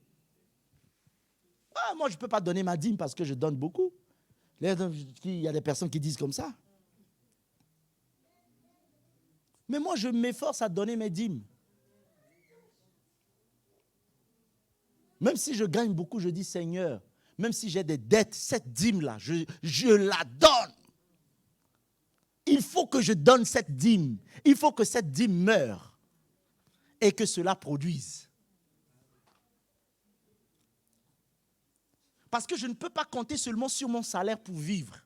moi je ne peux pas donner ma dîme parce que je donne beaucoup. Il y a des personnes qui disent comme ça. Mais moi, je m'efforce à donner mes dîmes. Même si je gagne beaucoup, je dis, Seigneur, même si j'ai des dettes, cette dîme-là, je la donne. Il faut que je donne cette dîme. Il faut que cette dîme meure et que cela produise. Parce que je ne peux pas compter seulement sur mon salaire pour vivre.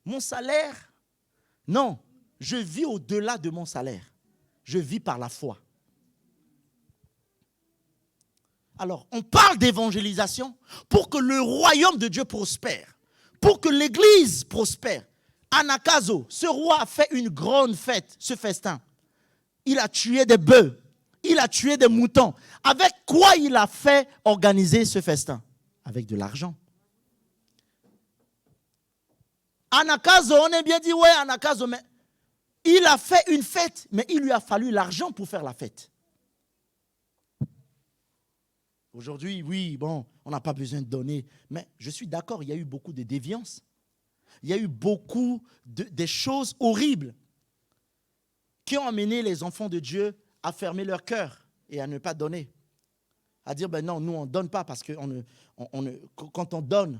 Mon salaire, non, je vis au-delà de mon salaire. Je vis par la foi. Alors, on parle d'évangélisation pour que le royaume de Dieu prospère, pour que l'église prospère. Anakazo, ce roi a fait une grande fête, ce festin. Il a tué des bœufs, il a tué des moutons. Avec quoi il a fait organiser ce festin? Avec de l'argent. Anakazo, on est bien dit, ouais, Anakazo, mais il a fait une fête, mais il lui a fallu l'argent pour faire la fête. Aujourd'hui, oui, bon, on n'a pas besoin de donner, mais je suis d'accord, il y a eu beaucoup de déviances. Il y a eu beaucoup de choses horribles qui ont amené les enfants de Dieu à fermer leur cœur et à ne pas donner. À dire, ben non, nous on ne donne pas parce que quand on donne,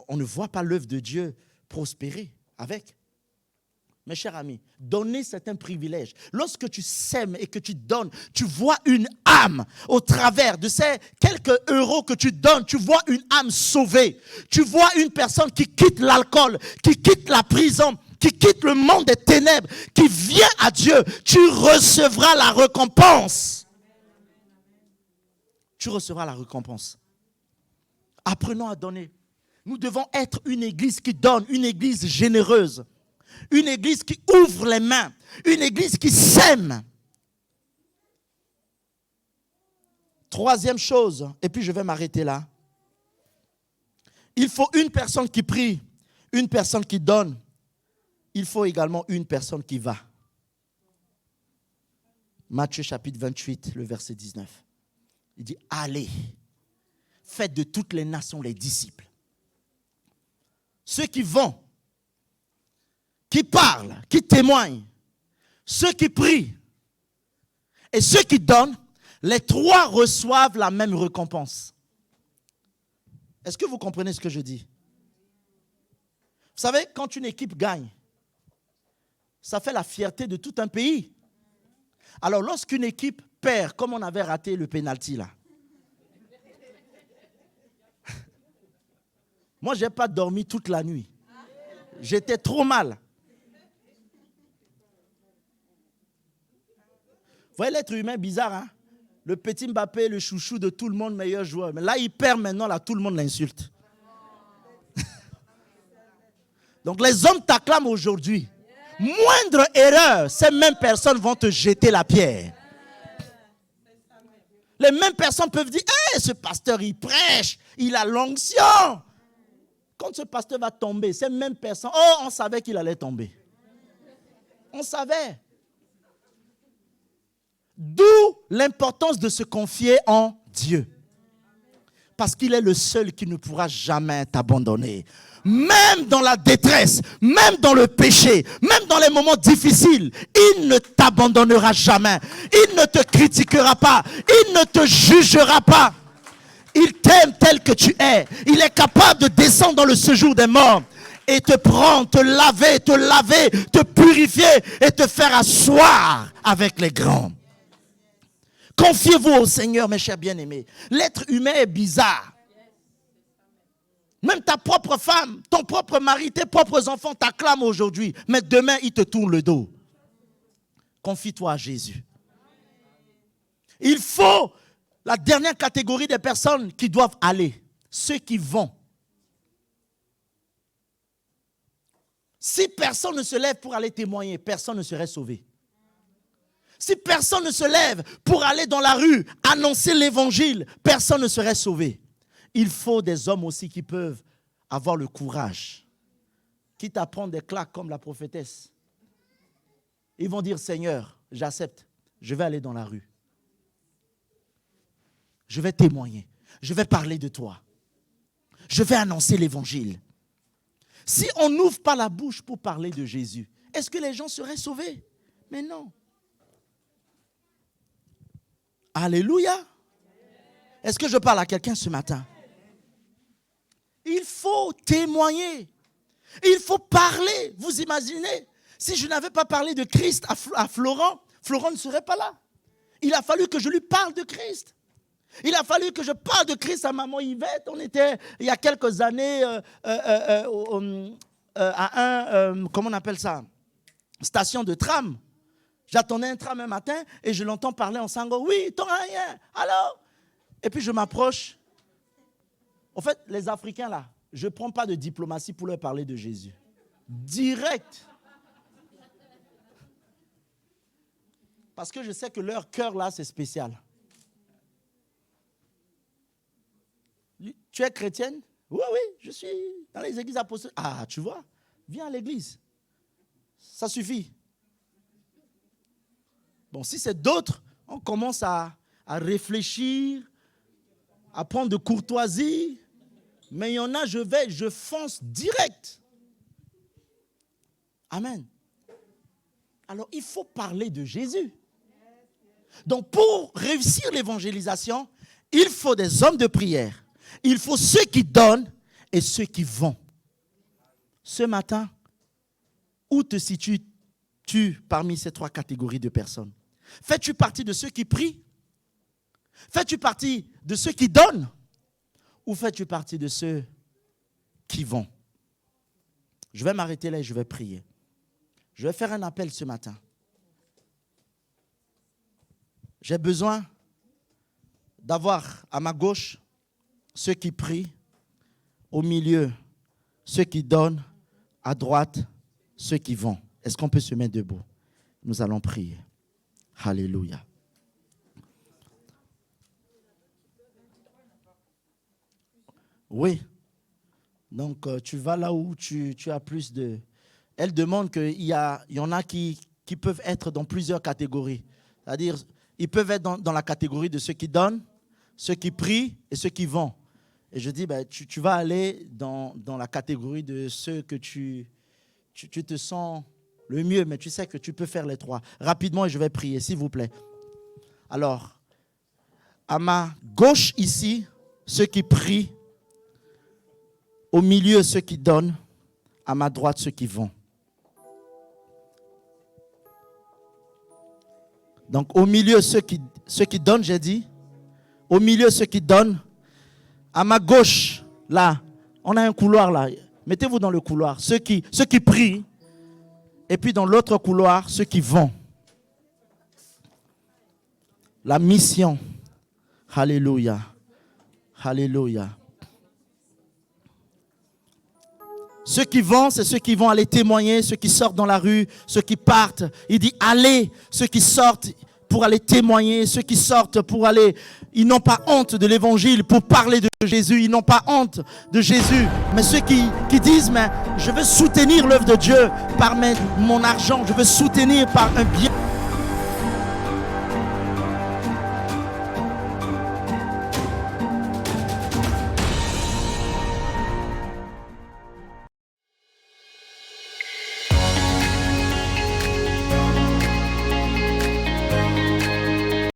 on ne voit pas l'œuvre de Dieu prospérer avec. Mes chers amis, donner c'est un privilège. Lorsque tu sèmes et que tu donnes, tu vois une âme au travers de ces quelques euros que tu donnes. Tu vois une âme sauvée. Tu vois une personne qui quitte l'alcool, qui quitte la prison, qui quitte le monde des ténèbres, qui vient à Dieu. Tu recevras la récompense. Tu recevras la récompense. Apprenons à donner. Nous devons être une église qui donne, une église généreuse. Une église qui ouvre les mains. Une église qui sème. Troisième chose, et puis je vais m'arrêter là. Il faut une personne qui prie, une personne qui donne. Il faut également une personne qui va. Matthieu chapitre 28, le verset 19. Il dit, allez, faites de toutes les nations les disciples. Ceux qui vont, qui parlent, qui témoignent, ceux qui prient et ceux qui donnent, les trois reçoivent la même récompense. Est-ce que vous comprenez ce que je dis? Vous savez, quand une équipe gagne, ça fait la fierté de tout un pays. Alors lorsqu'une équipe perd, comme on avait raté le pénalty là, moi je n'ai pas dormi toute la nuit. J'étais trop mal. Vous voyez l'être humain bizarre, hein? Le petit Mbappé, le chouchou de tout le monde, meilleur joueur. Mais là, il perd maintenant, là, tout le monde l'insulte. Donc, les hommes t'acclament aujourd'hui. Moindre erreur, ces mêmes personnes vont te jeter la pierre. Les mêmes personnes peuvent dire, hey, ce pasteur, il prêche, il a l'onction. Quand ce pasteur va tomber, ces mêmes personnes, oh, on savait qu'il allait tomber. On savait. D'où l'importance de se confier en Dieu. Parce qu'il est le seul qui ne pourra jamais t'abandonner. Même dans la détresse, même dans le péché, même dans les moments difficiles, il ne t'abandonnera jamais. Il ne te critiquera pas. Il ne te jugera pas. Il t'aime tel que tu es. Il est capable de descendre dans le séjour des morts et te prendre, te laver, te purifier et te faire asseoir avec les grands. Confiez-vous au Seigneur, mes chers bien-aimés. L'être humain est bizarre. Même ta propre femme, ton propre mari, tes propres enfants t'acclament aujourd'hui. Mais demain, ils te tournent le dos. Confie-toi à Jésus. Il faut la dernière catégorie des personnes qui doivent aller. Ceux qui vont. Si personne ne se lève pour aller témoigner, personne ne serait sauvé. Si personne ne se lève pour aller dans la rue, annoncer l'évangile, personne ne serait sauvé. Il faut des hommes aussi qui peuvent avoir le courage, quitte à prendre des claques comme la prophétesse. Ils vont dire, Seigneur, j'accepte, je vais aller dans la rue. Je vais témoigner, je vais parler de toi. Je vais annoncer l'évangile. Si on n'ouvre pas la bouche pour parler de Jésus, est-ce que les gens seraient sauvés? Mais non. Alléluia. Est-ce que je parle à quelqu'un ce matin? Il faut témoigner. Il faut parler. Vous imaginez, si je n'avais pas parlé de Christ à Florent, Florent ne serait pas là. Il a fallu que je lui parle de Christ. Il a fallu que je parle de Christ à maman Yvette. On était, il y a quelques années, comment on appelle ça, station de tram. J'attendais un tram un matin et je l'entends parler en sango. Oui, t'auras rien. Alors? Et puis je m'approche. En fait, les Africains là, je ne prends pas de diplomatie pour leur parler de Jésus. Direct. Parce que je sais que leur cœur là, c'est spécial. Tu es chrétienne? Oui, oui, je suis dans les églises apostoliques. Ah, tu vois, viens à l'église. Ça suffit. Bon, si c'est d'autres, on commence à réfléchir, à prendre de courtoisie. Mais il y en a, je fonce direct. Amen. Alors, il faut parler de Jésus. Donc, pour réussir l'évangélisation, il faut des hommes de prière. Il faut ceux qui donnent et ceux qui vont. Ce matin, où te situes-tu parmi ces trois catégories de personnes? Fais-tu partie de ceux qui prient? Fais-tu partie de ceux qui donnent? Ou fais-tu partie de ceux qui vont? Je vais m'arrêter là et je vais prier. Je vais faire un appel ce matin. J'ai besoin d'avoir à ma gauche ceux qui prient, au milieu ceux qui donnent, à droite ceux qui vont. Est-ce qu'on peut se mettre debout? Nous allons prier. Alléluia. Oui. Donc, tu vas là où tu as plus de... Elle demande qu'il y en a qui peuvent être dans plusieurs catégories. C'est-à-dire, ils peuvent être dans la catégorie de ceux qui donnent, ceux qui prient et ceux qui vont. Et je dis, tu vas aller dans la catégorie de ceux que tu te sens le mieux, mais tu sais que tu peux faire les trois. Rapidement, et je vais prier, s'il vous plaît. Alors, à ma gauche ici, ceux qui prient, au milieu, ceux qui donnent, à ma droite, ceux qui vont. Donc, au milieu, ceux qui donnent, j'ai dit. Au milieu, ceux qui donnent. À ma gauche, là, on a un couloir là. Mettez-vous dans le couloir. Ceux qui prient. Et puis dans l'autre couloir, ceux qui vont. La mission. Alléluia. Alléluia. Ceux qui vont, c'est ceux qui vont aller témoigner, ceux qui sortent dans la rue, ceux qui partent. Il dit allez, ceux qui sortent pour aller témoigner, ceux qui sortent pour aller... Ils n'ont pas honte de l'évangile pour parler de Jésus. Ils n'ont pas honte de Jésus. Mais ceux qui disent, mais je veux soutenir l'œuvre de Dieu par mon argent. Je veux soutenir par un bien.